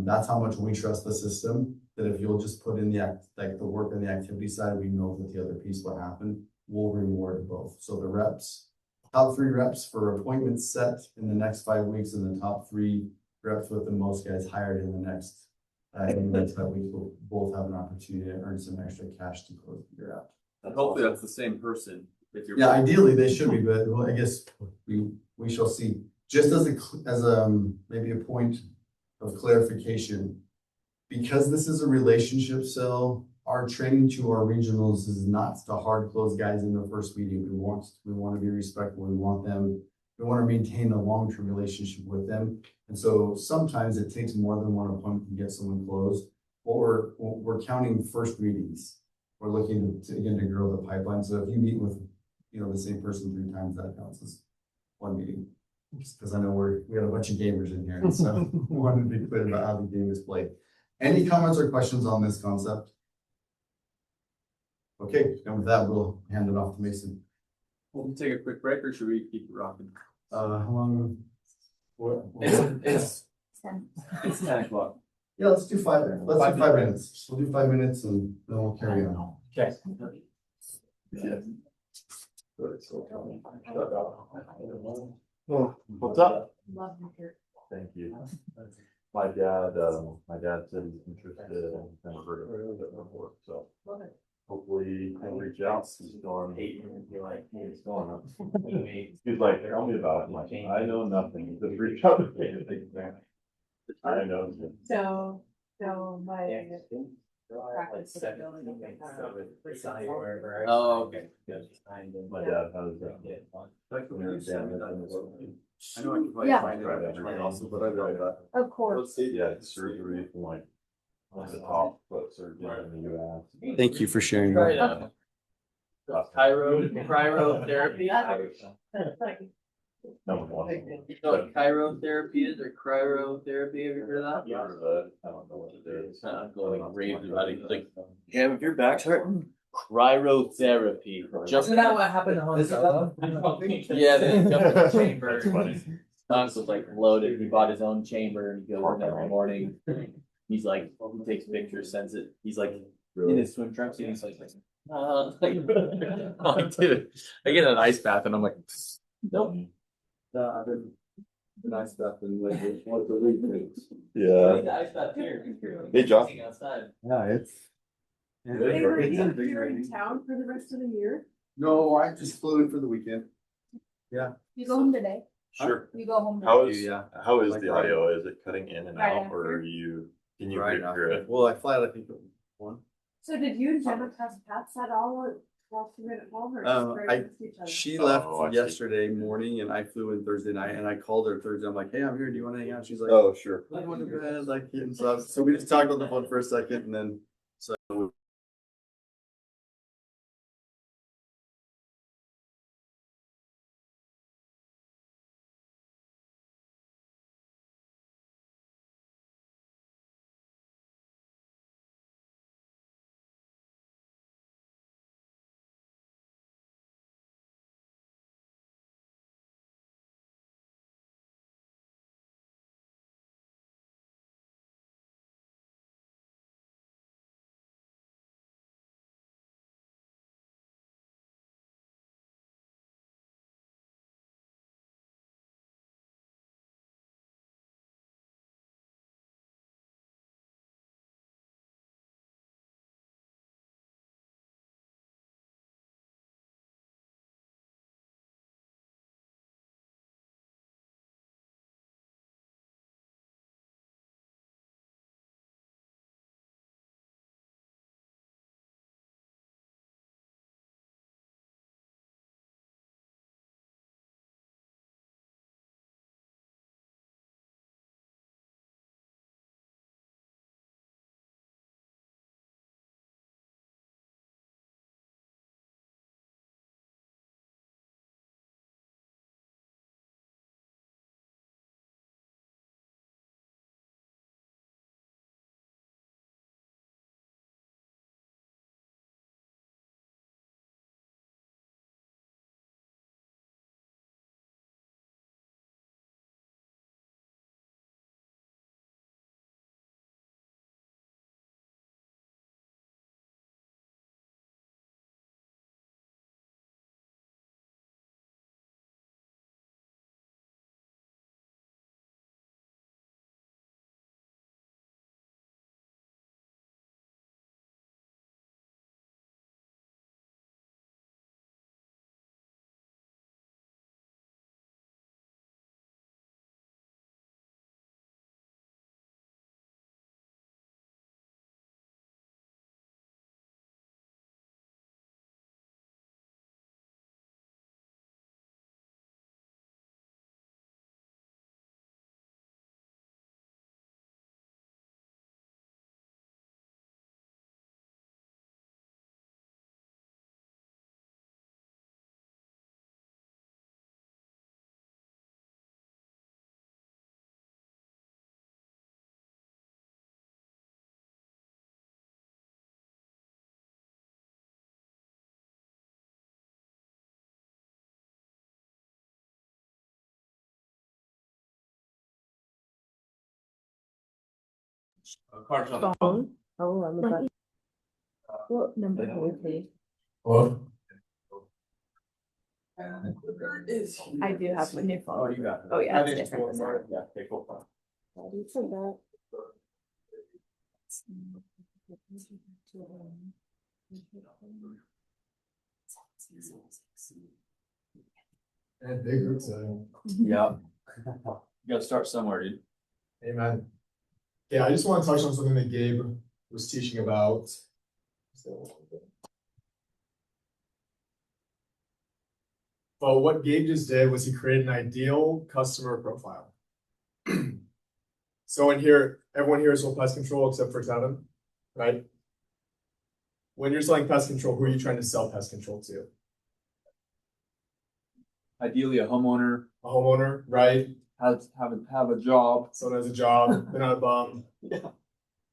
That's how much we trust the system, that if you'll just put in the work on the activity side, we know that the other piece will happen. We'll reward both. So the reps, top 3 reps for appointments set in the next 5 weeks, and the top 3 reps with the most guys hired in the next 5 weeks will both have an opportunity to earn some extra cash to close the year out. And hopefully that's the same person. If you're Yeah, ideally they should be, but well, I guess we shall see. Just as maybe a point of clarification, because this is a relationship sell, our training to our regionals is not to hard close guys in the first meeting. We want to be respectful. We want to maintain a long-term relationship with them. And so sometimes it takes more than one appointment to get someone closed, or we're counting first meetings. We're looking to grow the pipeline. So if you meet with, the same person 3 times, that counts as 1 meeting. Because I know we got a bunch of gamers in here, and so we wanted to be clear about how the game is played. Any comments or questions on this concept? Okay, and with that, we'll hand it off to Mason. We'll take a quick break, or should we keep it rocking? How long? It's 10. 10 o'clock. Yeah, let's do 5. Let's do 5 minutes. We'll do 5 minutes, and then we'll carry on. Okay. Yeah. What's up? Love you here. Thank you. My dad said he's interested in kind of heard of it before, so Love it. hopefully he'll reach out. He's going, he's going up. He's like, tell me about it. I'm like, I know nothing. Just reach out to me. I know. So my practice with the building. Oh, okay. My dad has. I know I can probably Yeah. find it also, but I read that. Of course. Yeah, it's surgery from like the top foot surgeon in the US. Thank you for sharing. Try it. Cryotherapy. You know what chirotherapy is, or cryotherapy? Have you heard of that? I don't know what it is. I'm going raves about it. Like, yeah, if your back's hurting, cryotherapy. Isn't that what happened to Han Solo? Yeah, they jumped in the That's chamber. funny. Hans was like loaded. He bought his own chamber, and he goes in every morning. He's like, he takes pictures, sends it. He's like in his swim trunks, and he's like, I'm like, dude, I get an ice bath, and I'm like, nope. I've been nice stuff and like what the week is. Yeah. The ice bath here. Hey, Josh. Outside. Yeah, it's. Hey, are you here in town for the rest of the year? No, I just flew in for the weekend. You go home today? Sure. You go home How today? is, Yeah. how is Like the right audio? Is it cutting in and Right out, or after? are you, can you Right hear it? Well, I fly out, I think, at 1. So did you and Jenna cross paths at all while you were at home or Um, just right I- next to each other? She Oh, left I see. yesterday morning and I flew in Thursday night and I called her Thursday. I'm like, hey, I'm here. Do you want to hang out? She's like, Oh, sure. I'm going to bed, like getting stuff. So we just talked on the phone for a second and then Carter's on the Phone. Oh, I'm about. What number can we take? Hello? I do have a new Oh, phone. you got it. Oh, yeah, it's different than that. Yeah, okay, cool. How do you say that? And big group setting. Yeah. You gotta start somewhere, dude. Amen. Yeah, I just want to touch on something that Gabe was teaching about. But what Gabe just did was he created an ideal customer profile. So in here, everyone here is sold pest control except for Kevin, right? When you're selling pest control, who are you trying to sell pest control to? Ideally, a homeowner A homeowner, right? have a job. Someone has a job, they're not a bum. Yeah.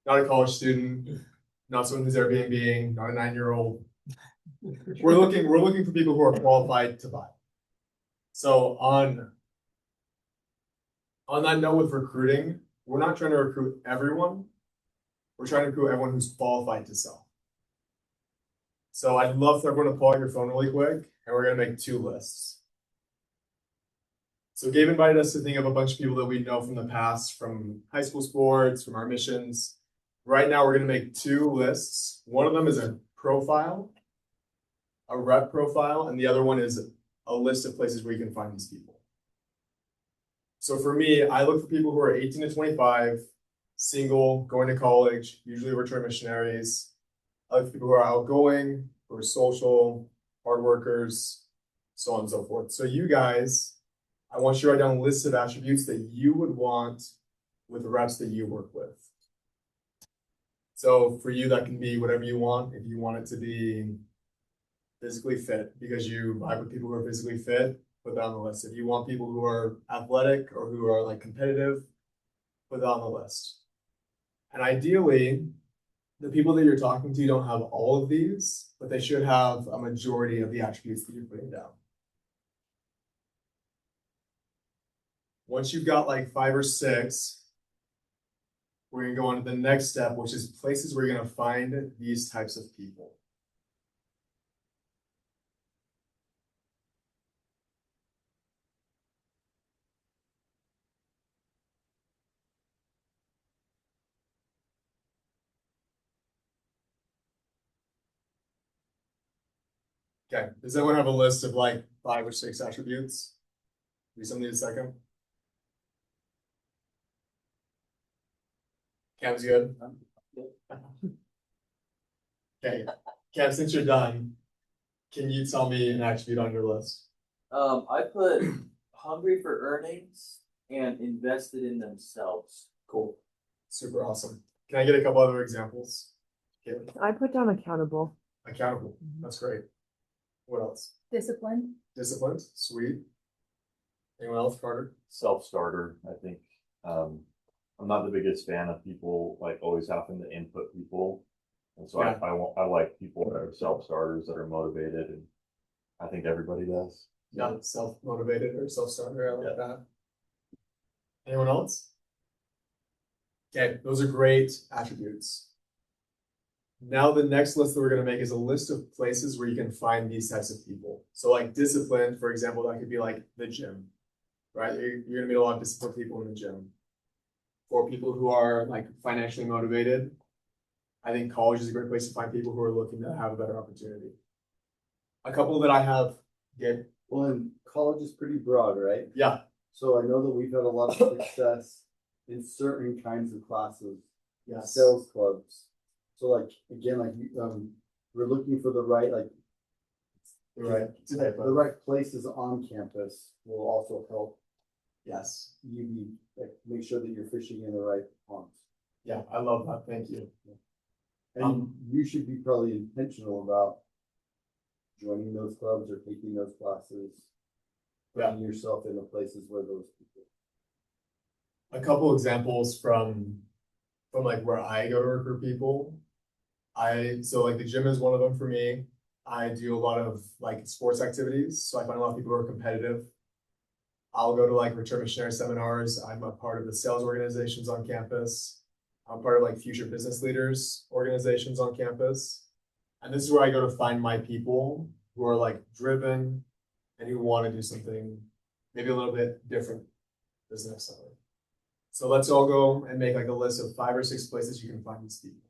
Not a college student, not someone who's Airbnb, not a 9-year-old. We're looking for people who are qualified to buy. So on that note with recruiting, we're not trying to recruit everyone. We're trying to recruit everyone who's qualified to sell. So I'd love for everyone to pull out your phone really quick, and we're gonna make 2 lists. So Gabe invited us to think of a bunch of people that we know from the past, from high school sports, from our missions. Right now, we're gonna make 2 lists. One of them is a profile. a rep profile, and the other one is a list of places where you can find these people. So for me, I look for people who are 18 to 25, single, going to college, usually return missionaries. I look for people who are outgoing, who are social, hard workers, so on and so forth. So you guys, I want you to write down a list of attributes that you would want with the reps that you work with. So for you, that can be whatever you want. If you want it to be physically fit, because you vibe with people who are physically fit, put that on the list. If you want people who are athletic or who are like competitive, put that on the list. And ideally, the people that you're talking to don't have all of these, but they should have a majority of the attributes that you're putting down. Once you've got like 5 or 6, we're gonna go on to the next step, which is places where you're gonna find these types of people. Okay, does everyone have a list of like 5 or 6 attributes? Do something in a second. Cam's good. Okay, Cam, since you're done, can you tell me an attribute on your list? I put hungry for earnings and invested in themselves. Cool, super awesome. Can I get a couple other examples? Okay, I put down accountable. accountable, that's great. What else? Discipline. Disciplined, sweet. Anyone else, Carter? Self-starter, I think. I'm not the biggest fan of people like always having to input people. And so Yeah. I like people that are self-starters, that are motivated, and I think everybody does. Yeah, self-motivated or self-starter, I like that. Anyone else? Okay, those are great attributes. Now the next list that we're gonna make is a list of places where you can find these types of people. So like discipline, for example, that could be like the gym, right? You're gonna meet a lot of disciplined people in the gym. For people who are like financially motivated, I think college is a great place to find people who are looking to have a better opportunity. A couple that I have get, Well, and college is pretty broad, right? yeah, So I know that we've had a lot of success in certain kinds of classes, yes, sales clubs. So like, again, like, we're looking for the right, like, right, the right places on campus will also help yes, you be, like, make sure that you're fishing in the right ponds. yeah, I love that, thank you. And you should be probably intentional about joining those clubs or taking those classes. Yeah. Putting yourself in the places where those people. A couple examples from like where I go to recruit people. So like the gym is one of them for me. I do a lot of like sports activities, so I find a lot of people who are competitive. I'll go to like return missionary seminars. I'm a part of the sales organizations on campus. I'm part of like future business leaders organizations on campus. And this is where I go to find my people who are like driven and who want to do something maybe a little bit different this next summer. So let's all go and make like a list of 5 or 6 places you can find these people.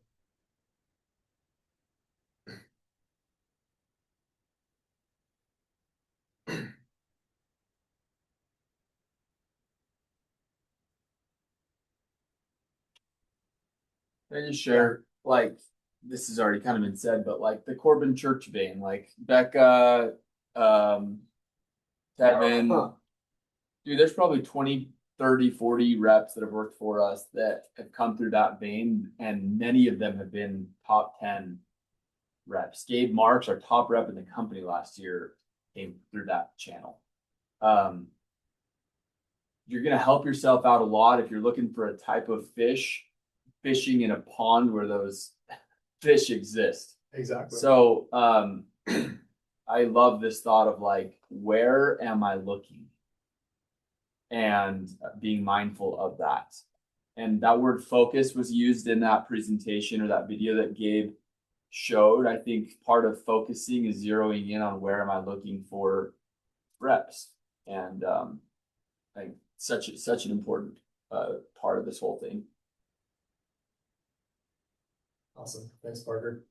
Can I just share, like, this has already kind of been said, but like the Corbin Church vein, like Becca, Kevin, dude, there's probably 20, 30, 40 reps that have worked for us that have come through that vein, and many of them have been top 10 reps. Gabe Marks, our top rep in the company last year, came through that channel. You're gonna help yourself out a lot if you're looking for a type of fish, fishing in a pond where those fish exist. Exactly. So I love this thought of like, where am I looking? And being mindful of that. And that word focus was used in that presentation or that video that Gabe showed. I think part of focusing is zeroing in on where am I looking for reps. And I think such an important part of this whole thing. Awesome. Thanks, Parker.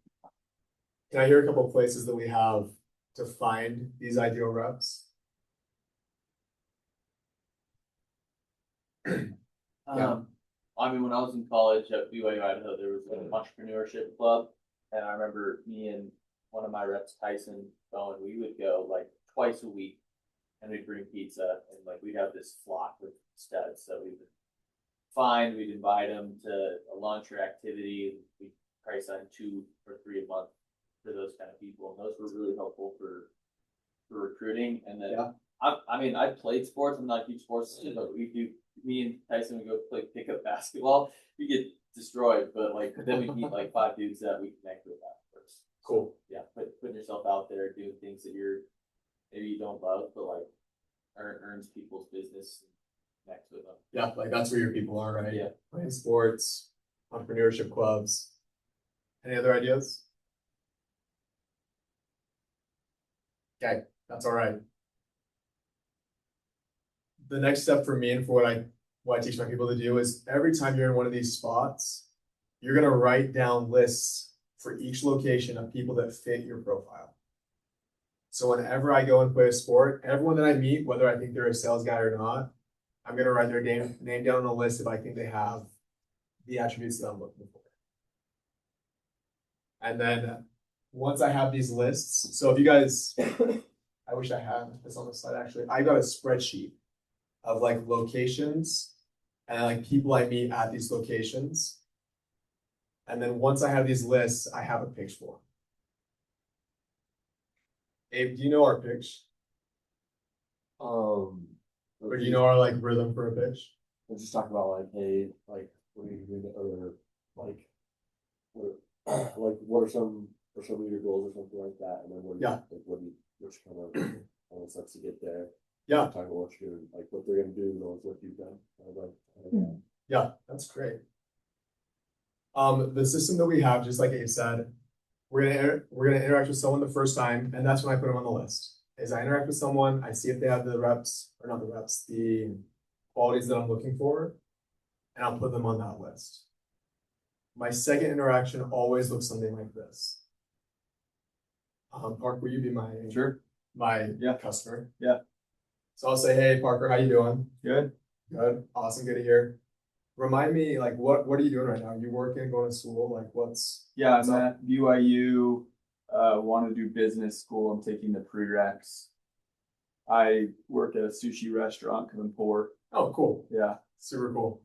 Can I hear a couple of places that we have to find these ideal reps? Yeah. I mean, when I was in college at BYU Idaho, there was an entrepreneurship club, and I remember me and one of my reps, Tyson Bowen, we would go like twice a week, and we'd bring pizza, and like we'd have this flock of studs, so we would find, we'd invite them to a lunch or activity, we'd price on 2 or 3 a month for those kind of people, and those were really helpful for recruiting. And then Yeah. I mean, I played sports. I'm not a huge sports fan, but me and Tyson would go play pickup basketball. We get destroyed, but like then we meet like 5 dudes that we connect with afterwards. Cool. Yeah, putting yourself out there, doing things that maybe you don't love, but like earns people's business and connects with them. Yeah, like that's where your people are, right? Yeah. Playing sports, entrepreneurship clubs. Any other ideas? Okay, that's all right. The next step for me and for what I teach my people to do is every time you're in one of these spots, you're gonna write down lists for each location of people that fit your profile. So whenever I go and play a sport, everyone that I meet, whether I think they're a sales guy or not, I'm gonna write their name down on a list if I think they have the attributes that I'm looking for. And then once I have these lists, so if you guys, I wish I had this on the slide actually, I got a spreadsheet of like locations and like people I meet at these locations. And then once I have these lists, I have a pitch for them. Abe, do you know our pitch? Or do you know our like rhythm for a pitch? We'll just talk about like, hey, like, what are you doing, or like, what are some of your goals or something like that, and then which kind of steps to get there. Yeah. Talk about what you're doing, like what they're gonna do, and what you've done. Yeah, that's great. The system that we have, just like Abe said, we're gonna interact with someone the first time, and that's when I put them on the list. Is I interact with someone, I see if they have the reps, or not the reps, the qualities that I'm looking for, and I'll put them on that list. My second interaction always looks something like this. Parker, will you be my customer? Yeah. So I'll say, hey, Parker, how you doing? Good. Good. Awesome. Good to hear. Remind me, like, what are you doing right now? Are you working, going to school? Like, Yeah, I'm at BYU, want to do business school. I'm taking the prereqs. I work at a sushi restaurant because I'm poor. Oh, cool. Yeah. Super cool.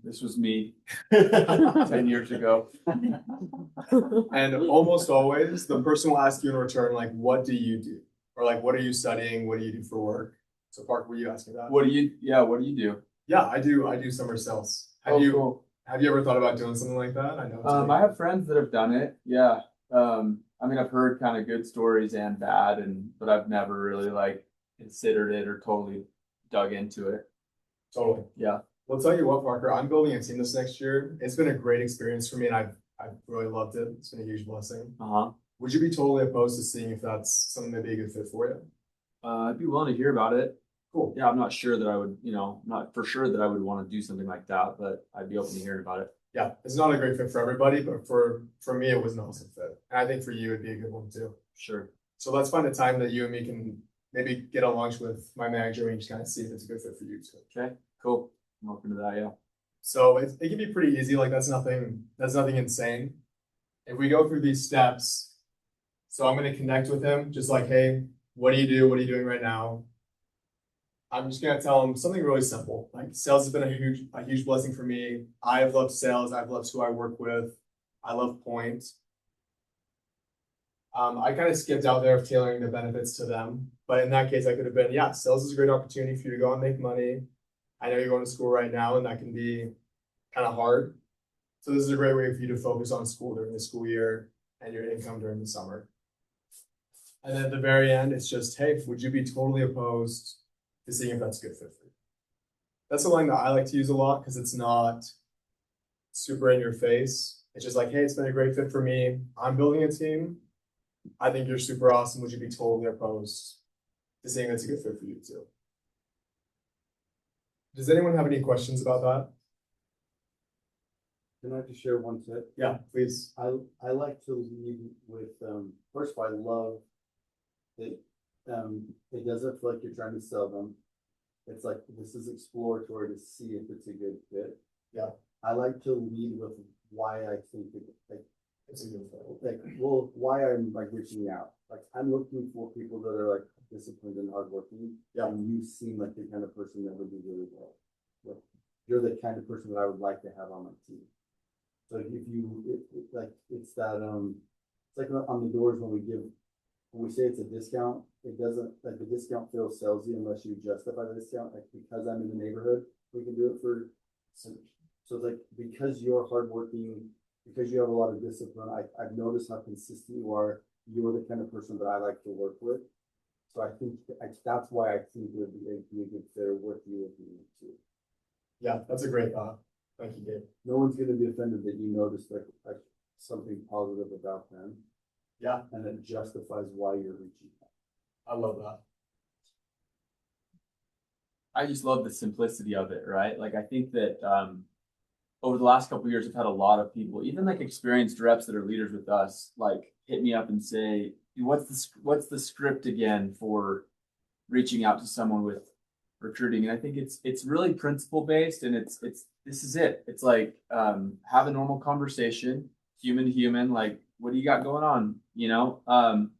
This was me 10 years ago. And almost always the person will ask you in return, like, what do you do? Or like, what are you studying? What do you do for work? So Parker, were you asking that? What do you do? Yeah, I do summer sales. Cool. Have you ever thought about doing something like that? I know. I have friends that have done it. Yeah. I mean, I've heard kind of good stories and bad, but I've never really like considered it or totally dug into it. Totally. Yeah. Well, tell you what, Parker, I'm building a team this next year. It's been a great experience for me, and I've really loved it. It's been a huge blessing. Would you be totally opposed to seeing if that's something that'd be a good fit for you? I'd be willing to hear about it. Cool. Yeah, I'm not sure that I would, not for sure that I would want to do something like that, but I'd be open to hearing about it. Yeah, it's not a great fit for everybody, but for me, it was an awesome fit. And I think for you, it'd be a good one too. Sure. So let's find a time that you and me can maybe get on lunch with my manager and just kind of see if it's a good fit for you too. Okay, cool. I'm open to that, yeah. So it can be pretty easy. Like that's nothing insane. If we go through these steps, so I'm going to connect with him, just like, hey, what do you do? What are you doing right now? I'm just going to tell him something really simple. Like sales has been a huge blessing for me. I have loved sales. I've loved who I work with. I love Point. I kind of skipped out there of tailoring the benefits to them. But in that case, I could have been, yeah, sales is a great opportunity for you to go and make money. I know you're going to school right now, and that can be kind of hard. So this is a great way for you to focus on school during the school year and your income during the summer. And then at the very end, it's just, hey, would you be totally opposed to seeing if that's a good fit for you? That's a line that I like to use a lot because it's not super in your face. It's just like, hey, it's been a great fit for me. I'm building a team. I think you're super awesome. Would you be totally opposed to seeing that's a good fit for you too? Does anyone have any questions about that? Can I just share one tip? Yeah, please. I like to lead with, first of all, I love that, it doesn't feel like you're trying to sell them. It's like, this is exploratory to see if it's a good fit. Yeah. I like to lead with why I think it, like, It's a good fit. like, well, why I'm like reaching out. Like, I'm looking for people that are like disciplined and hardworking. Yeah. And you seem like the kind of person that would do really well. Like, you're the kind of person that I would like to have on my team. So if you, like, it's that, it's like on the doors when we say it's a discount, it doesn't, like, the discount feels salesy unless you justify the discount, like, because I'm in the neighborhood, we can do it for. So it's like, because you're hardworking, because you have a lot of discipline, I've noticed how consistent you are, you're the kind of person that I like to work with. So I think, that's why I think it would be a good fit with you if you need to. Yeah, that's a great thought. Thank you, Gabe. No one's gonna be offended that you noticed like something positive about them. Yeah. And it justifies why you're reaching out. I love that. I just love the simplicity of it, right? Like, I think that, over the last couple of years, I've had a lot of people, even like experienced reps that are leaders with us, like hit me up and say, what's the script again for reaching out to someone with recruiting? And I think it's really principle based, and it's this is it. It's like, have a normal conversation, human to human, like, what do you got going on? You know,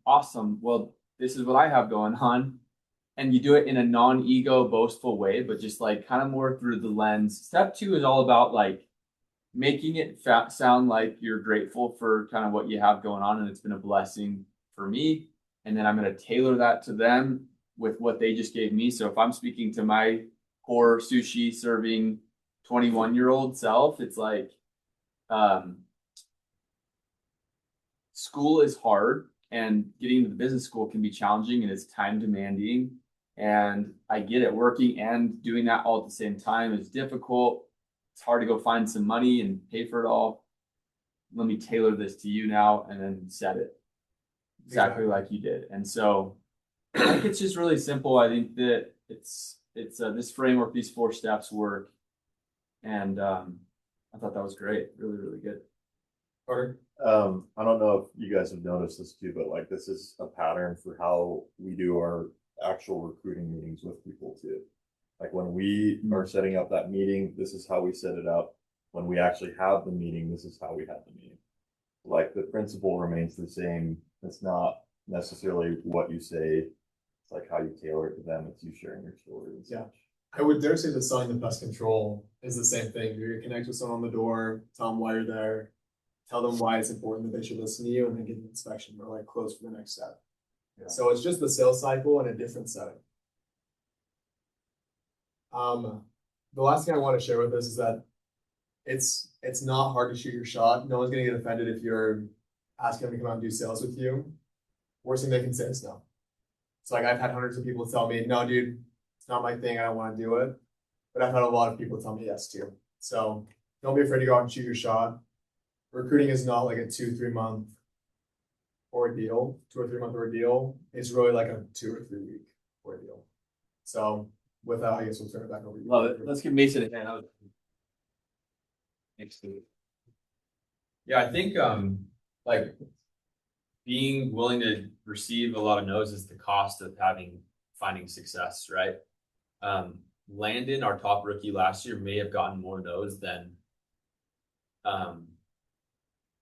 awesome. Well, this is what I have going on. And you do it in a non-ego, boastful way, but just like kind of more through the lens. Step 2 is all about like making it sound like you're grateful for kind of what you have going on, and it's been a blessing for me. And then I'm going to tailor that to them with what they just gave me. So if I'm speaking to my core sushi serving 21-year-old self, it's like, school is hard, and getting to the business school can be challenging, and it's time demanding. And I get it, working and doing that all at the same time is difficult. It's hard to go find some money and pay for it all. Let me tailor this to you now, and then set it exactly like you did. And so I think it's just really simple. I think that it's this framework, these 4 steps work. And I thought that was great. Really, really good. Carter? I don't know if you guys have noticed this too, but like, this is a pattern for how we do our actual recruiting meetings with people too. Like, when we are setting up that meeting, this is how we set it up. When we actually have the meeting, this is how we have the meeting. Like, the principle remains the same. It's not necessarily what you say. It's like how you tailor it to them. It's you sharing your story. And Yeah. such. I would dare say that selling the pest control is the same thing. You're gonna connect with someone on the door, tell them why you're there, tell them why it's important that they should listen to you, and then get an inspection or like close for the next step. Yeah. So it's just the sales cycle in a different setting. The last thing I want to share with this is that it's not hard to shoot your shot. No one's gonna get offended if you're asking them to come out and do sales with you. Worst thing they can say is no. It's like, I've had hundreds of people tell me, no, dude, it's not my thing, I don't want to do it. But I've had a lot of people tell me yes too. So don't be afraid to go out and shoot your shot. Recruiting is not like a 2-3 month ordeal, 2 or 3 month ordeal. It's really like a 2 or 3 week ordeal. So with that, I guess we'll turn it back over to you. Love it. Let's give Mason a hand. Thanks, Steve. Yeah, I think like being willing to receive a lot of no's is the cost of finding success, right? Landon, our top rookie last year, may have gotten more no's than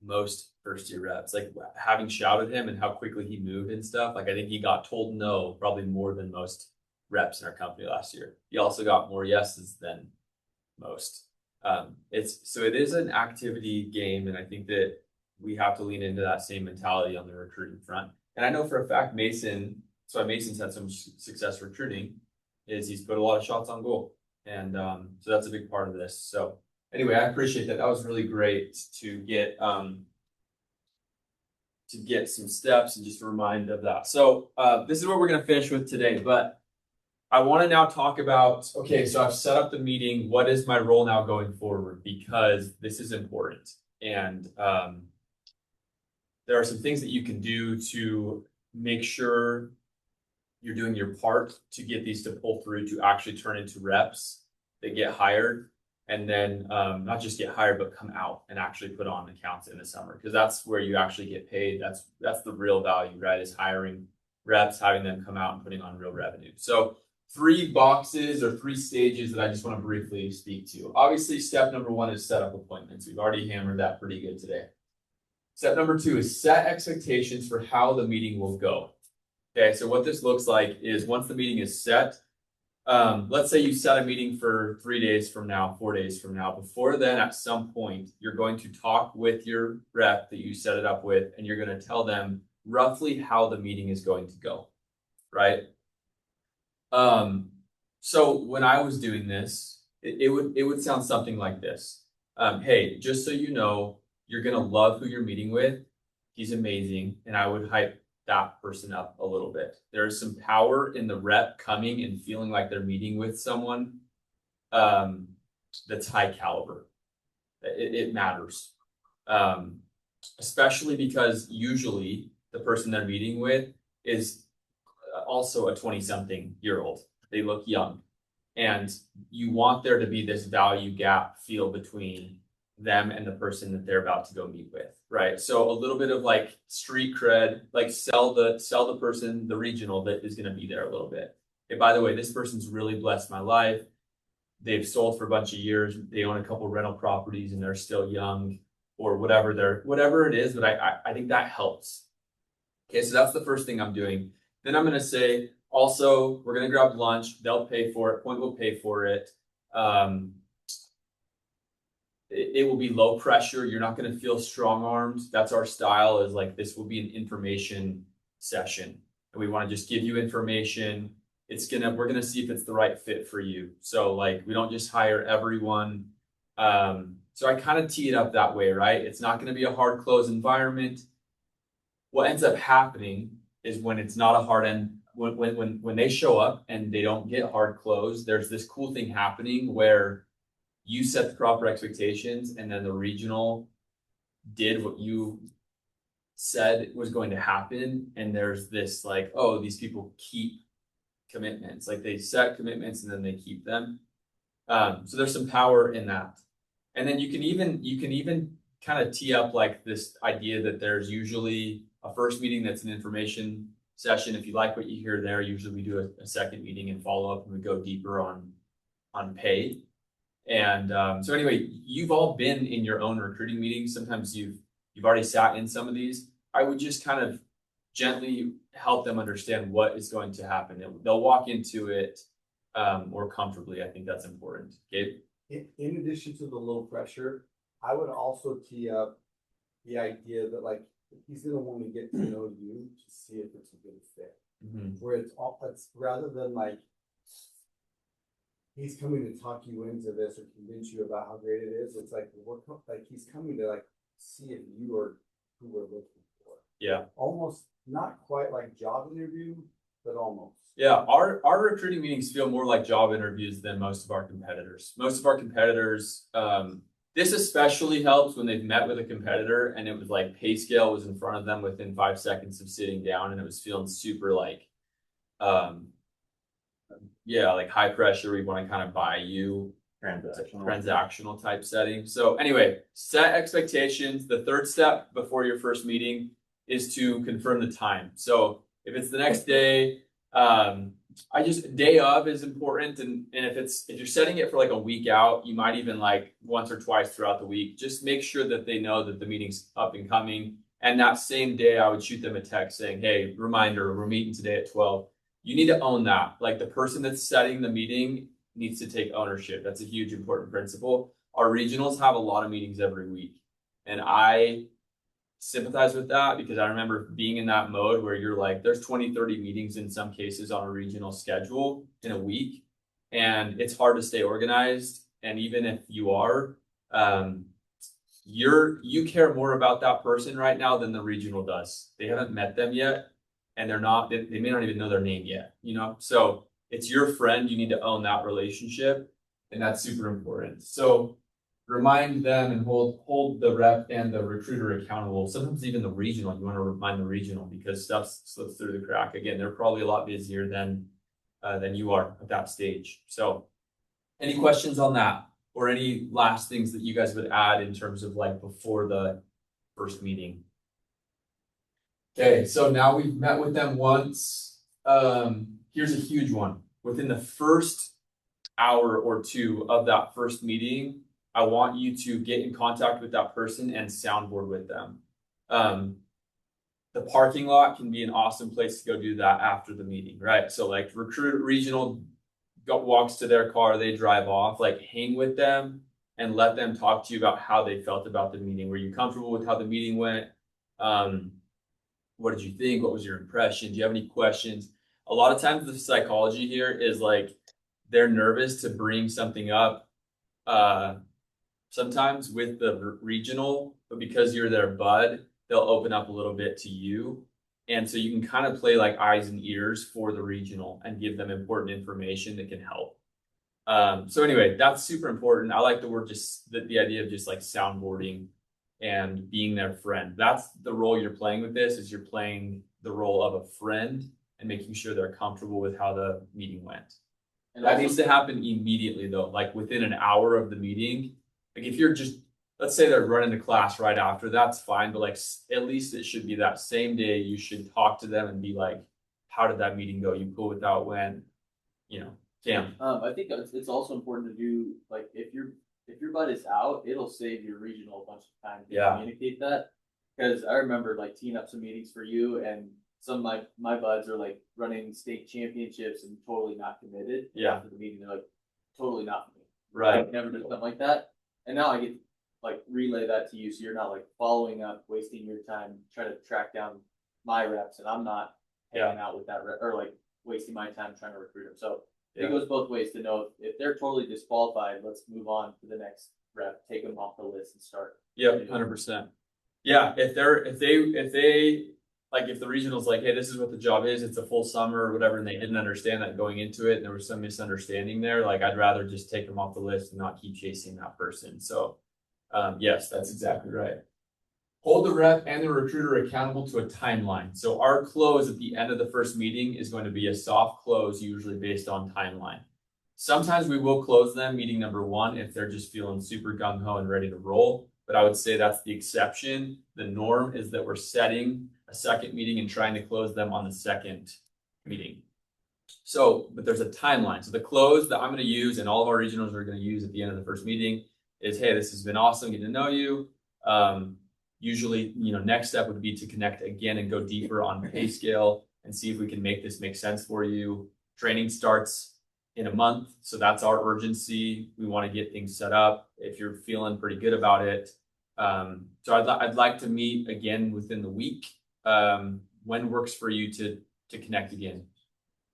most first year reps. Like, having shouted him and how quickly he moved and stuff, like, I think he got told no probably more than most reps in our company last year. He also got more yeses than most. It is an activity game, and I think that we have to lean into that same mentality on the recruiting front. And I know for a fact Mason's had so much success recruiting is he's put a lot of shots on goal. And so that's a big part of this. So anyway, I appreciate that. That was really great to get some steps and just a reminder of that. So this is what we're going to finish with today, but I want to now talk about, okay, so I've set up the meeting. What is my role now going forward? Because this is important. And there are some things that you can do to make sure you're doing your part to get these to pull through to actually turn into reps that get hired. and then not just get hired, but come out and actually put on accounts in the summer, because that's where you actually get paid. That's the real value, right? Is hiring reps, having them come out and putting on real revenue. So 3 boxes or 3 stages that I just want to briefly speak to. Obviously, step number 1 is set up appointments. We've already hammered that pretty good today. Step number 2 is set expectations for how the meeting will go. Okay, so what this looks like is once the meeting is set, let's say you set a meeting for 3 days from now, 4 days from now. Before then, at some point, you're going to talk with your rep that you set it up with, and you're going to tell them roughly how the meeting is going to go, right? So when I was doing this, it would sound something like this. Hey, just so you know, you're going to love who you're meeting with. He's amazing. And I would hype that person up a little bit. There's some power in the rep coming and feeling like they're meeting with someone that's high caliber. It matters. Especially because usually the person they're meeting with is also a 20-something-year-old. They look young. And you want there to be this value gap feel between them and the person that they're about to go meet with, right? So a little bit of like street cred, like sell the person, the regional that is going to be there a little bit. Hey, by the way, this person's really blessed my life. They've sold for a bunch of years. They own a couple rental properties and they're still young, or whatever it is. But I think that helps. Okay, so that's the first thing I'm doing. Then I'm going to say, also, we're going to grab lunch. They'll pay for it. Point will pay for it. It will be low pressure. You're not going to feel strong armed. That's our style, is like, this will be an information session. And we want to just give you information. We're going to see if it's the right fit for you. So like, we don't just hire everyone. So I kind of tee it up that way, right? It's not going to be a hard close environment. What ends up happening is when it's not a hard end, when they show up and they don't get hard close, there's this cool thing happening where you set the proper expectations and then the regional did what you said was going to happen. And there's this like, oh, these people keep commitments. Like they set commitments and then they keep them. So there's some power in that. And then you can even kind of tee up like this idea that there's usually a first meeting that's an information session. If you like what you hear there, usually we do a second meeting and follow up and we go deeper on pay. And so anyway, you've all been in your own recruiting meetings. Sometimes you've already sat in some of these. I would just kind of gently help them understand what is going to happen. They'll walk into it more comfortably. I think that's important. Gabe? In addition to the low pressure, I would also tee up the idea that like he's gonna want to get to know you to see if it's a good fit. Mm-hmm. Where it's rather than like he's coming to talk you into this or convince you about how great it is. It's like he's coming to like see if you are who we're looking for. Yeah. Almost not quite like job interview, but almost. Yeah, our recruiting meetings feel more like job interviews than most of our competitors. Most of our competitors, this especially helps when they've met with a competitor and it was like pay scale was in front of them within 5 seconds of sitting down and it was feeling super like, like high pressure. We want to kind of buy you. Transactional type setting. So anyway, set expectations. The third step before your first meeting is to confirm the time. So if it's the next day, day of is important. And if you're setting it for like a week out, you might even like once or twice throughout the week, just make sure that they know that the meeting's up and coming. And that same day I would shoot them a text saying, hey, reminder, we're meeting today at 12. You need to own that. Like the person that's setting the meeting needs to take ownership. That's a huge important principle. Our regionals have a lot of meetings every week. And I sympathize with that because I remember being in that mode where you're like, there's 20, 30 meetings in some cases on a regional schedule in a week. And it's hard to stay organized. And even if you are, you care more about that person right now than the regional does. They haven't met them yet. And they may not even know their name yet, So it's your friend. You need to own that relationship. And that's super important. So remind them and hold the rep and the recruiter accountable. Sometimes even the regional, you want to remind the regional because stuff slips through the crack. Again, they're probably a lot busier than you are at that stage. So any questions on that or any last things that you guys would add in terms of like before the first meeting? Okay, so now we've met with them once. Here's a huge one. Within the first hour or two of that first meeting, I want you to get in contact with that person and soundboard with them. The parking lot can be an awesome place to go do that after the meeting, right? So like recruit regional walks to their car, they drive off, like hang with them and let them talk to you about how they felt about the meeting. Were you comfortable with how the meeting went? What did you think? What was your impression? Do you have any questions? A lot of times the psychology here is like they're nervous to bring something up sometimes with the regional, but because you're their bud, they'll open up a little bit to you. And so you can kind of play like eyes and ears for the regional and give them important information that can help. So anyway, that's super important. I like the word, just the idea of just like soundboarding and being their friend. That's the role you're playing with this, is you're playing the role of a friend and making sure they're comfortable with how the meeting went. And that needs to happen immediately though, like within an hour of the meeting. Like if you're just, let's say they're running the class right after, that's fine. But like at least it should be that same day you should talk to them and be like, how did that meeting go? You cool with how it went? You know, Cam. I think it's also important to do, like, if your bud is out, it'll save your regional a bunch of time to communicate that. Because I remember like teeing up some meetings for you, and some of my buds are like running state championships and totally not committed. Yeah. After the meeting, they're like, totally not for me. Right. I've never done something like that. And now I get to like relay that to you, so you're not like following up, wasting your time trying to track down my reps, and I'm not hanging out with that rep, or like wasting my time trying to recruit them. So it goes both ways to know if they're totally disqualified, let's move on to the next rep, take them off the list and start. Yeah, 100%. Yeah, if they like, if the regional's like, hey, this is what the job is, it's a full summer or whatever, and they didn't understand that going into it, and there was some misunderstanding there, like I'd rather just take them off the list and not keep chasing that person. So yes, that's exactly right. Hold the rep and the recruiter accountable to a timeline. So our close at the end of the first meeting is going to be a soft close, usually based on timeline. Sometimes we will close them meeting number one if they're just feeling super gung-ho and ready to roll. But I would say that's the exception. The norm is that we're setting a second meeting and trying to close them on the second meeting. So, but there's a timeline. So the close that I'm going to use and all of our regionals are going to use at the end of the first meeting is, hey, this has been awesome getting to know you. Usually, next step would be to connect again and go deeper on pay scale and see if we can make this make sense for you. Training starts in a month, so that's our urgency. We want to get things set up if you're feeling pretty good about it. So I'd like to meet again within the week. When works for you to connect again?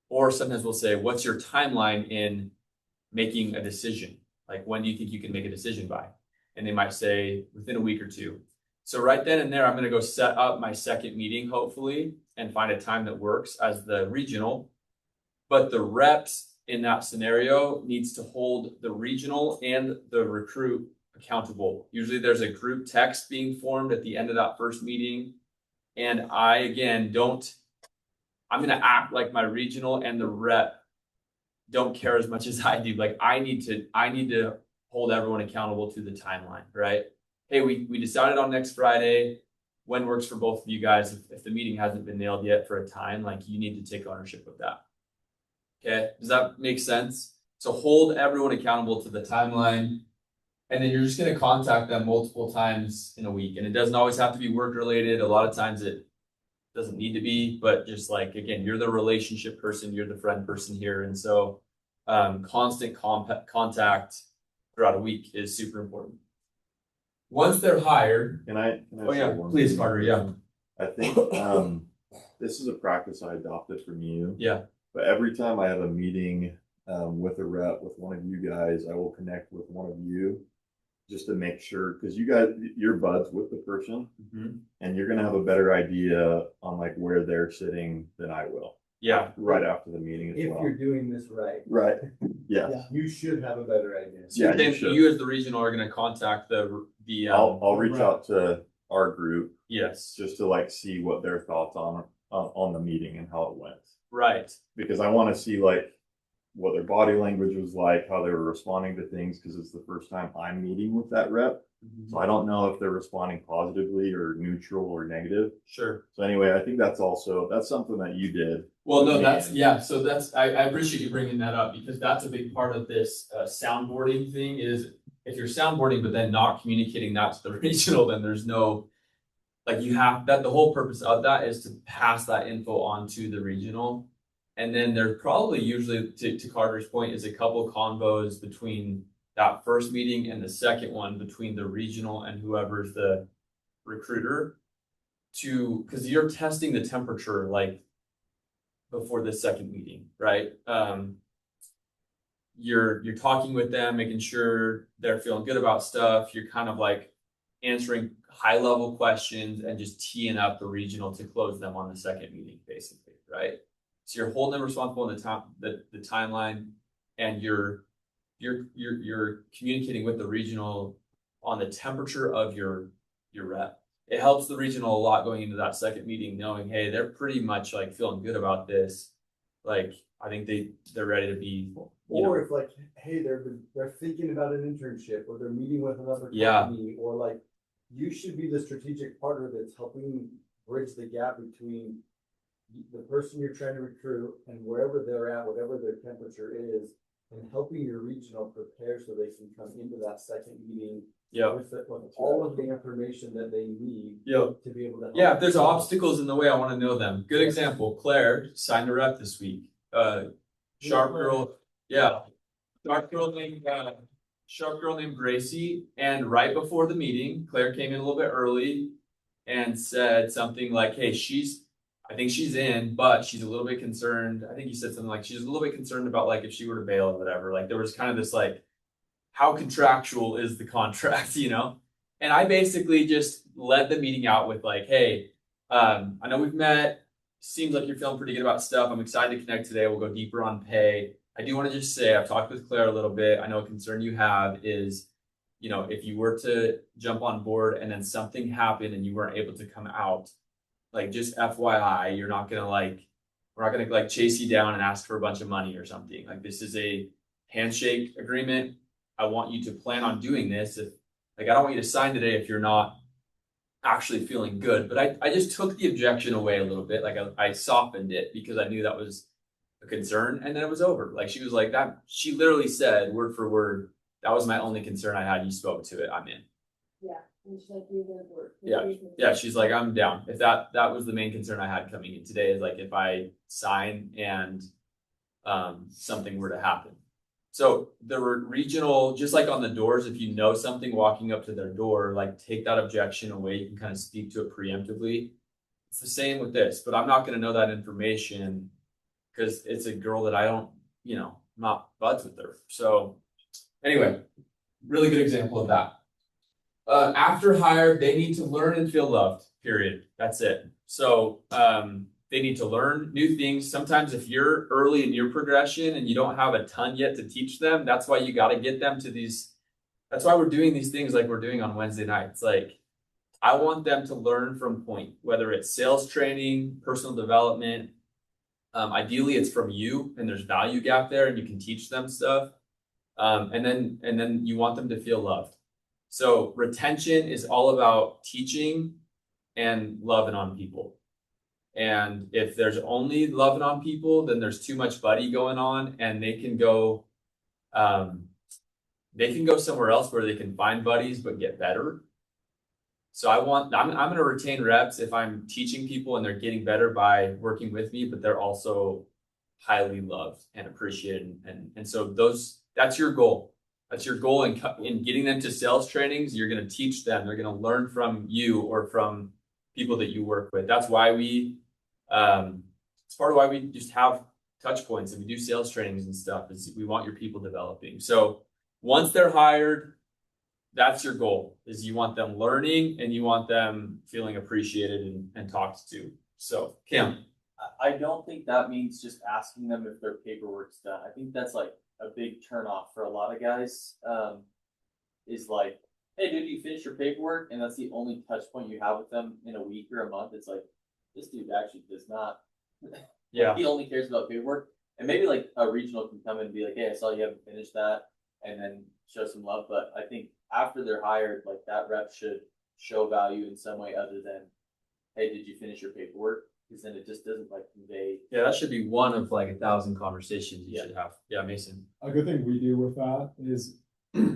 Or sometimes we'll say, what's your timeline in making a decision? Like, when do you think you can make a decision by? And they might say within a week or two. So right then and there, I'm going to go set up my second meeting, hopefully, and find a time that works as the regional. But the reps in that scenario needs to hold the regional and the recruit accountable. Usually there's a group text being formed at the end of that first meeting. And I, again, I'm going to act like my regional and the rep don't care as much as I do. Like I need to hold everyone accountable to the timeline, right? Hey, we decided on next Friday. When works for both of you guys? If the meeting hasn't been nailed yet for a time, like you need to take ownership of that. Okay, does that make sense? So hold everyone accountable to the timeline, and then you're just going to contact them multiple times in a week. And it doesn't always have to be work related. A lot of times it doesn't need to be, but just like, again, you're the relationship person, you're the friend person here. And so constant contact throughout a week is super important. Once they're hired. Can I oh yeah, please, Carter. Yeah. I think this is a practice I adopted from you. Yeah. But every time I have a meeting with a rep with one of you guys, I will connect with one of you just to make sure, because you're buds with the person, and you're gonna have a better idea on like where they're sitting than I will. Yeah. Right after the meeting as If well. you're doing this right. Right. Yes. You should have a better idea. So you as the regional are going to contact the I'll reach out to our group. Yes. Just to like see what their thoughts on the meeting and how it went. Right. Because I want to see like what their body language was like, how they were responding to things, because it's the first time I'm meeting with that rep. So I don't know if they're responding positively or neutral or negative. Sure. So anyway, I think that's something that you did. Well, no, I appreciate you bringing that up because that's a big part of this soundboarding thing is if you're soundboarding, but then not communicating that to the regional, then there's no, like you have that, the whole purpose of that is to pass that info on to the regional. And then there's probably usually to Carter's point is a couple convos between that first meeting and the second one between the regional and whoever's the recruiter because you're testing the temperature like before the second meeting, right? You're talking with them, making sure they're feeling good about stuff. You're kind of like answering high level questions and just teeing up the regional to close them on the second meeting, basically, right? So you're holding them responsible in the timeline, and you're communicating with the regional on the temperature of your rep. It helps the regional a lot going into that second meeting, knowing, hey, they're pretty much like feeling good about this. Like, I think they're ready to be. Or if like, hey, they're thinking about an internship, or they're meeting with another company, or like, you should be the strategic partner that's helping bridge the gap between the person you're trying to recruit and wherever they're at, whatever their temperature is, and helping your regional prepare so they can come into that second meeting with all of the information that they need to be able to help. Yeah, if there's obstacles in the way, I want to know them. Good example, Claire signed a rep this week. Sharp girl named Gracie, and right before the meeting, Claire came in a little bit early and said something like, hey, I think she's in, but she's a little bit concerned. I think you said something like she's a little bit concerned about like if she were to bail or whatever. Like there was kind of this like, how contractual is the contract, you know? And I basically just led the meeting out with like, hey, I know we've met. Seems like you're feeling pretty good about stuff. I'm excited to connect today. We'll go deeper on pay. I do want to just say I've talked with Claire a little bit. I know a concern you have is, you know, if you were to jump on board and then something happened and you weren't able to come out, like just FYI, we're not gonna like chase you down and ask for a bunch of money or something. Like this is a handshake agreement. I want you to plan on doing this. I don't want you to sign today if you're not actually feeling good. But I just took the objection away a little bit. Like I softened it because I knew that was a concern, and then it was over. Like she was like that. She literally said word for word, that was my only concern I had. You spoke to it. I'm in. Yeah. And she's like, you did work. Yeah. She's like, I'm down. If that was the main concern I had coming in today is like if I sign and something were to happen. So the regional, just like on the doors, if you know something walking up to their door, like take that objection away. You can kind of speak to it preemptively. It's the same with this, but I'm not going to know that information because it's a girl that I don't, I'm not buds with her. So anyway, really good example of that. After hire, they need to learn and feel loved, period. That's it. So they need to learn new things. Sometimes if you're early in your progression and you don't have a ton yet to teach them, that's why you got to get them to these. That's why we're doing these things like we're doing on Wednesday nights. Like I want them to learn from point, whether it's sales training, personal development. Ideally it's from you and there's value gap there and you can teach them stuff. And then you want them to feel loved. So retention is all about teaching and loving on people. And if there's only loving on people, then there's too much buddy going on, and they can go somewhere else where they can find buddies but get better. So I'm going to retain reps if I'm teaching people and they're getting better by working with me, but they're also highly loved and appreciated. And so that's your goal. That's your goal in getting them to sales trainings. You're going to teach them. They're going to learn from you or from people that you work with. That's why it's part of why we just have touch points and we do sales trainings and stuff, is we want your people developing. So once they're hired, that's your goal, is you want them learning and you want them feeling appreciated and talked to. So Kim. I don't think that means just asking them if their paperwork's done. I think that's like a big turnoff for a lot of guys, is like, hey dude, you finish your paperwork? And that's the only touch point you have with them in a week or a month. It's like, this dude actually does not. Yeah. He only cares about paperwork. And maybe like a regional can come and be like, hey, I saw you haven't finished that, and then show some love. But I think after they're hired, like that rep should show value in some way other than, hey, did you finish your paperwork? Because then it just doesn't like convey. Yeah, that should be one of like 1,000 conversations you Yeah. should have. Yeah, Mason. A good thing we do with that is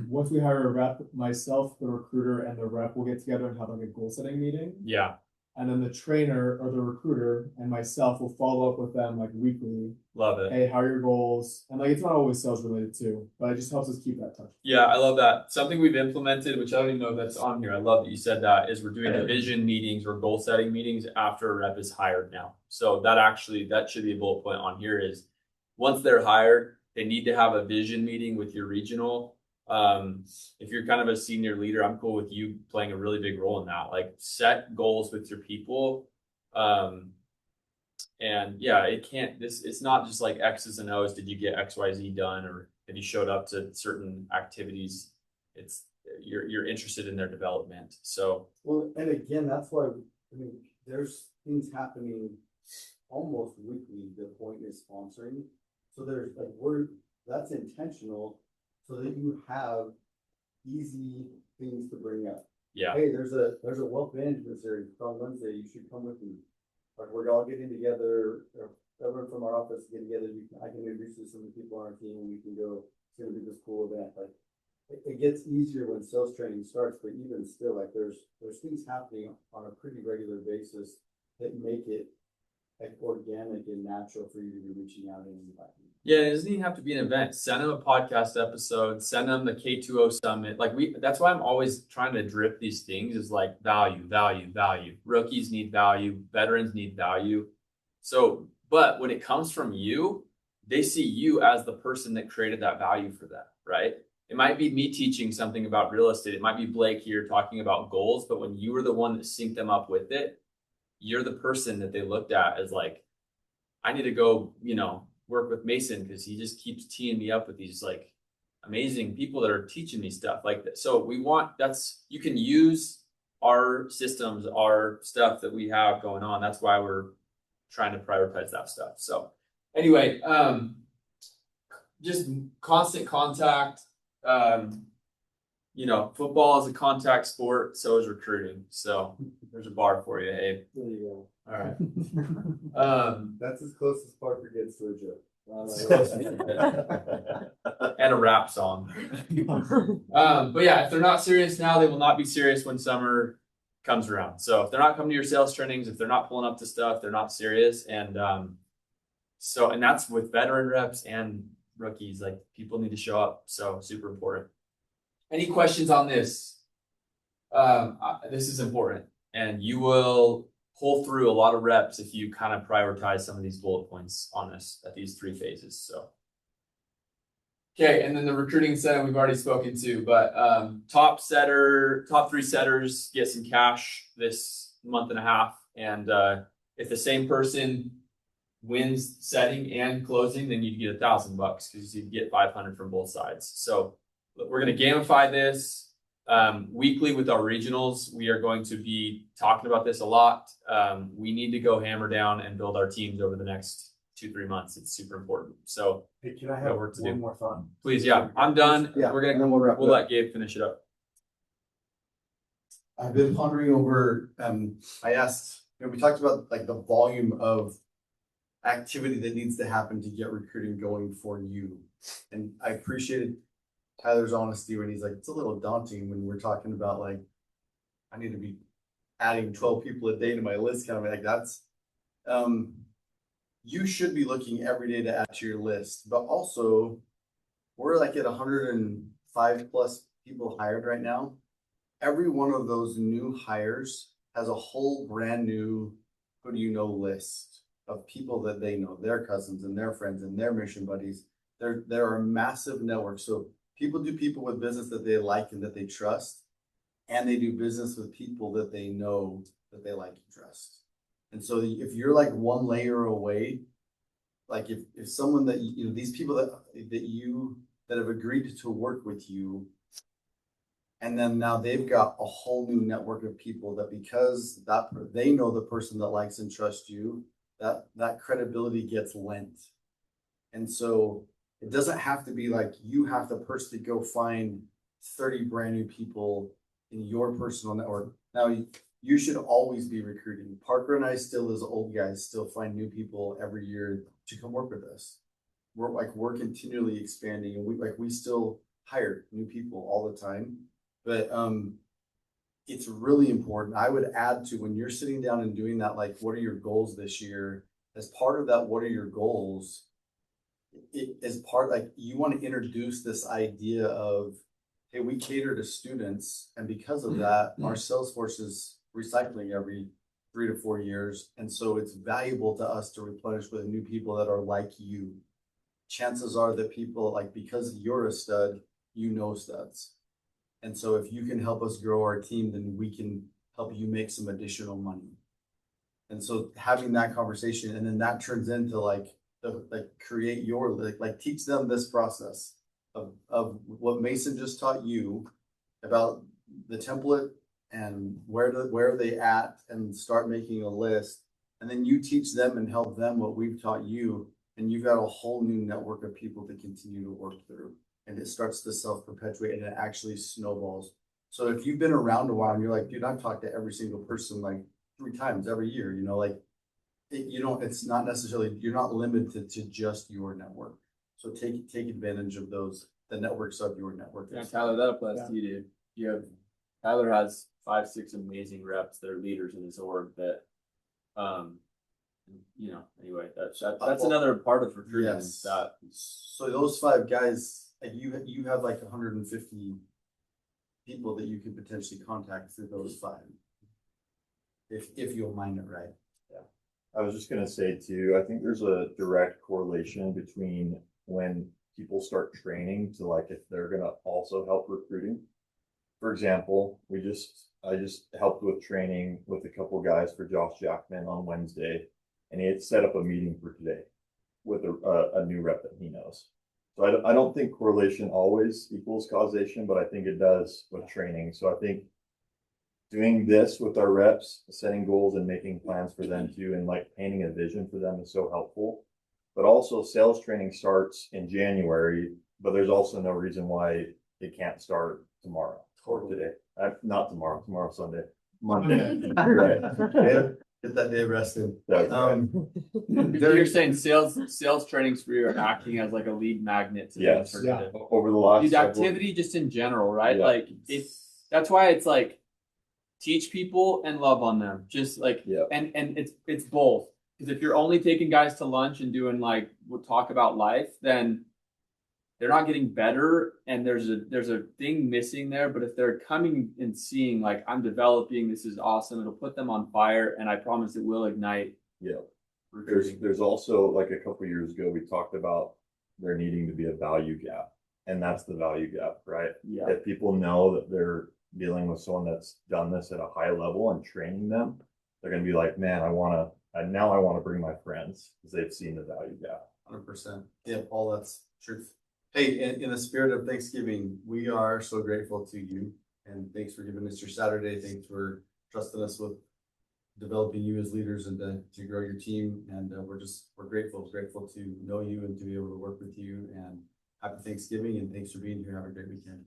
once we hire a rep, myself, the recruiter, and the rep will get together and have like a goal setting meeting. Yeah. And then the trainer or the recruiter and myself will follow up with them like weekly. Love it. Hey, how are your goals? And like it's not always sales related too, but it just helps us keep that touch. Yeah, I love that. Something we've implemented, which I don't even know if that's on here. I love that you said that, is we're doing vision meetings or goal setting meetings after a rep is hired now. So that should be a bullet point on here is once they're hired, they need to have a vision meeting with your regional. If you're kind of a senior leader, I'm cool with you playing a really big role in that. Like set goals with your people. And yeah, it's not just like X's and O's. Did you get XYZ done, or have you showed up to certain activities? It's you're interested in their development. So Well, and again, that's why, I mean, there's things happening almost weekly. The point is sponsoring. So there's like, that's intentional so that you have easy things to bring up. yeah, Hey, there's a wealth management series on Wednesday. You should come with me. Like we're all getting together, or everyone from our office get together. I can introduce you to some of the people on our team, and we can go. It's gonna be this cool event. Like it gets easier when sales training starts, but even still, like there's things happening on a pretty regular basis that make it like organic and natural for you to be reaching out and inviting. yeah. It doesn't even have to be an event. Send them a podcast episode. Send them the K2O summit. Like that's why I'm always trying to drip these things is like value. Rookies need value. Veterans need value. So, but when it comes from you, they see you as the person that created that value for them, right? It might be me teaching something about real estate. It might be Blake here talking about goals, but when you were the one that synced them up with it, you're the person that they looked at as like, I need to go, work with Mason because he just keeps teeing me up with these like amazing people that are teaching me stuff like that. So you can use our systems, our stuff that we have going on. That's why we're trying to prioritize that stuff. So anyway, just constant contact. Football is a contact sport, so is recruiting. So there's a bar for you, Abe. There you All right. go. That's as close as Parker gets to a joke. And a rap song. But yeah, if they're not serious now, they will not be serious when summer comes around. So if they're not coming to your sales trainings, if they're not pulling up to stuff, they're not serious. And that's with veteran reps and rookies. Like people need to show up. So super important. Any questions on this? This is important, and you will pull through a lot of reps if you kind of prioritize some of these bullet points on this at these 3 phases. So, okay, and then the recruiting incentive we've already spoken to, but top 3 setters get some cash this month and a half, and if the same person wins setting and closing, then you'd get $1,000 because you'd get 500 from both sides. So we're going to gamify this. Weekly with our regionals, we are going to be talking about this a lot. We need to go hammer down and build our teams over the next 2-3 months. It's super important. So Hey, can I have work to one do. more thought? Please, yeah, I'm done. Yeah, We're and gonna then we'll wrap it we'll up. let Gabe finish it up. I've been pondering over, I asked, we talked about like the volume of activity that needs to happen to get recruiting going for you. And I appreciated Tyler's honesty when he's like, it's a little daunting when we're talking about like, I need to be adding 12 people a day to my list, kind of like that's, you should be looking every day to add to your list, but also we're like at 105 plus people hired right now. Every one of those new hires has a whole brand new, who do you know list of people that they know, their cousins and their friends and their mission buddies. There are massive networks. So people do people with business that they like and that they trust, and they do business with people that they know that they like and trust. And so if you're like one layer away, like if someone that, these people that have agreed to work with you, and then now they've got a whole new network of people that because they know the person that likes and trusts you, that credibility gets lent. And so it doesn't have to be like you have to personally go find 30 brand new people in your personal network. Now, you should always be recruiting. Parker and I still, as old guys, still find new people every year to come work with us. We're continually expanding, and we still hire new people all the time. But it's really important. I would add to, when you're sitting down and doing that, like, what are your goals this year? As part of that, what are your goals? As part, like, you want to introduce this idea of, hey, we cater to students, and because of that, our sales force is recycling every 3 to 4 years. And so it's valuable to us to replenish with new people that are like you. Chances are that people, like, because you're a stud, you know studs. And so if you can help us grow our team, then we can help you make some additional money. And so having that conversation, and then that turns into create your, like teach them this process of what Mason just taught you about the template and where are they at, and start making a list. And then you teach them and help them what we've taught you. And you've got a whole new network of people to continue to work through. And it starts to self-perpetuate, and it actually snowballs. So if you've been around a while and you're like, dude, I've talked to every single person like 3 times every year, it's not necessarily, you're not limited to just your network. So take advantage of the networks of your network. Yeah, Tyler, that applies to you, dude. Tyler has 5, 6 amazing reps that are leaders in his org that, anyway, that's another part of recruiting. Yes. So those 5 guys, you have like 150 people that you could potentially contact through those 5, if you'll mind it, right? Yeah. I was just gonna say too, I think there's a direct correlation between when people start training to, like, if they're gonna also help recruiting. For example, I just helped with training with a couple guys for Josh Jackman on Wednesday, and he had set up a meeting for today with a new rep that he knows. So I don't think correlation always equals causation, but I think it does with training. So I think doing this with our reps, setting goals and making plans for them too, and like painting a vision for them is so helpful. But also, sales training starts in January, but there's also no reason why it can't start tomorrow or today. Not tomorrow, Sunday, Monday. Right. Get that day rested. You're saying sales trainings for you are acting as like a lead magnet to yes, the over the last activity just in general, right? Yeah. Like that's why it's like teach people and love on them. Just like and it's both. Because if you're only taking guys to lunch and doing like we'll talk about life, then they're not getting better, and there's a thing missing there. But if they're coming and seeing like I'm developing, this is awesome, it'll put them on fire, and I promise it will ignite. Yeah. There's also, like, a couple years ago we talked about there needing to be a value gap, and that's the value gap, right? Yeah. If people know that they're dealing with someone that's done this at a high level and training them, they're gonna be like, man, I want to bring my friends because they've seen the value gap. 100%. Yeah, Paul, that's truth. Hey, in the spirit of Thanksgiving, we are so grateful to you, and thanks for giving us your Saturday. Thanks for trusting us with developing you as leaders and to grow your team. And we're grateful to know you and to be able to work with you. And happy Thanksgiving, and thanks for being here. Have a great weekend.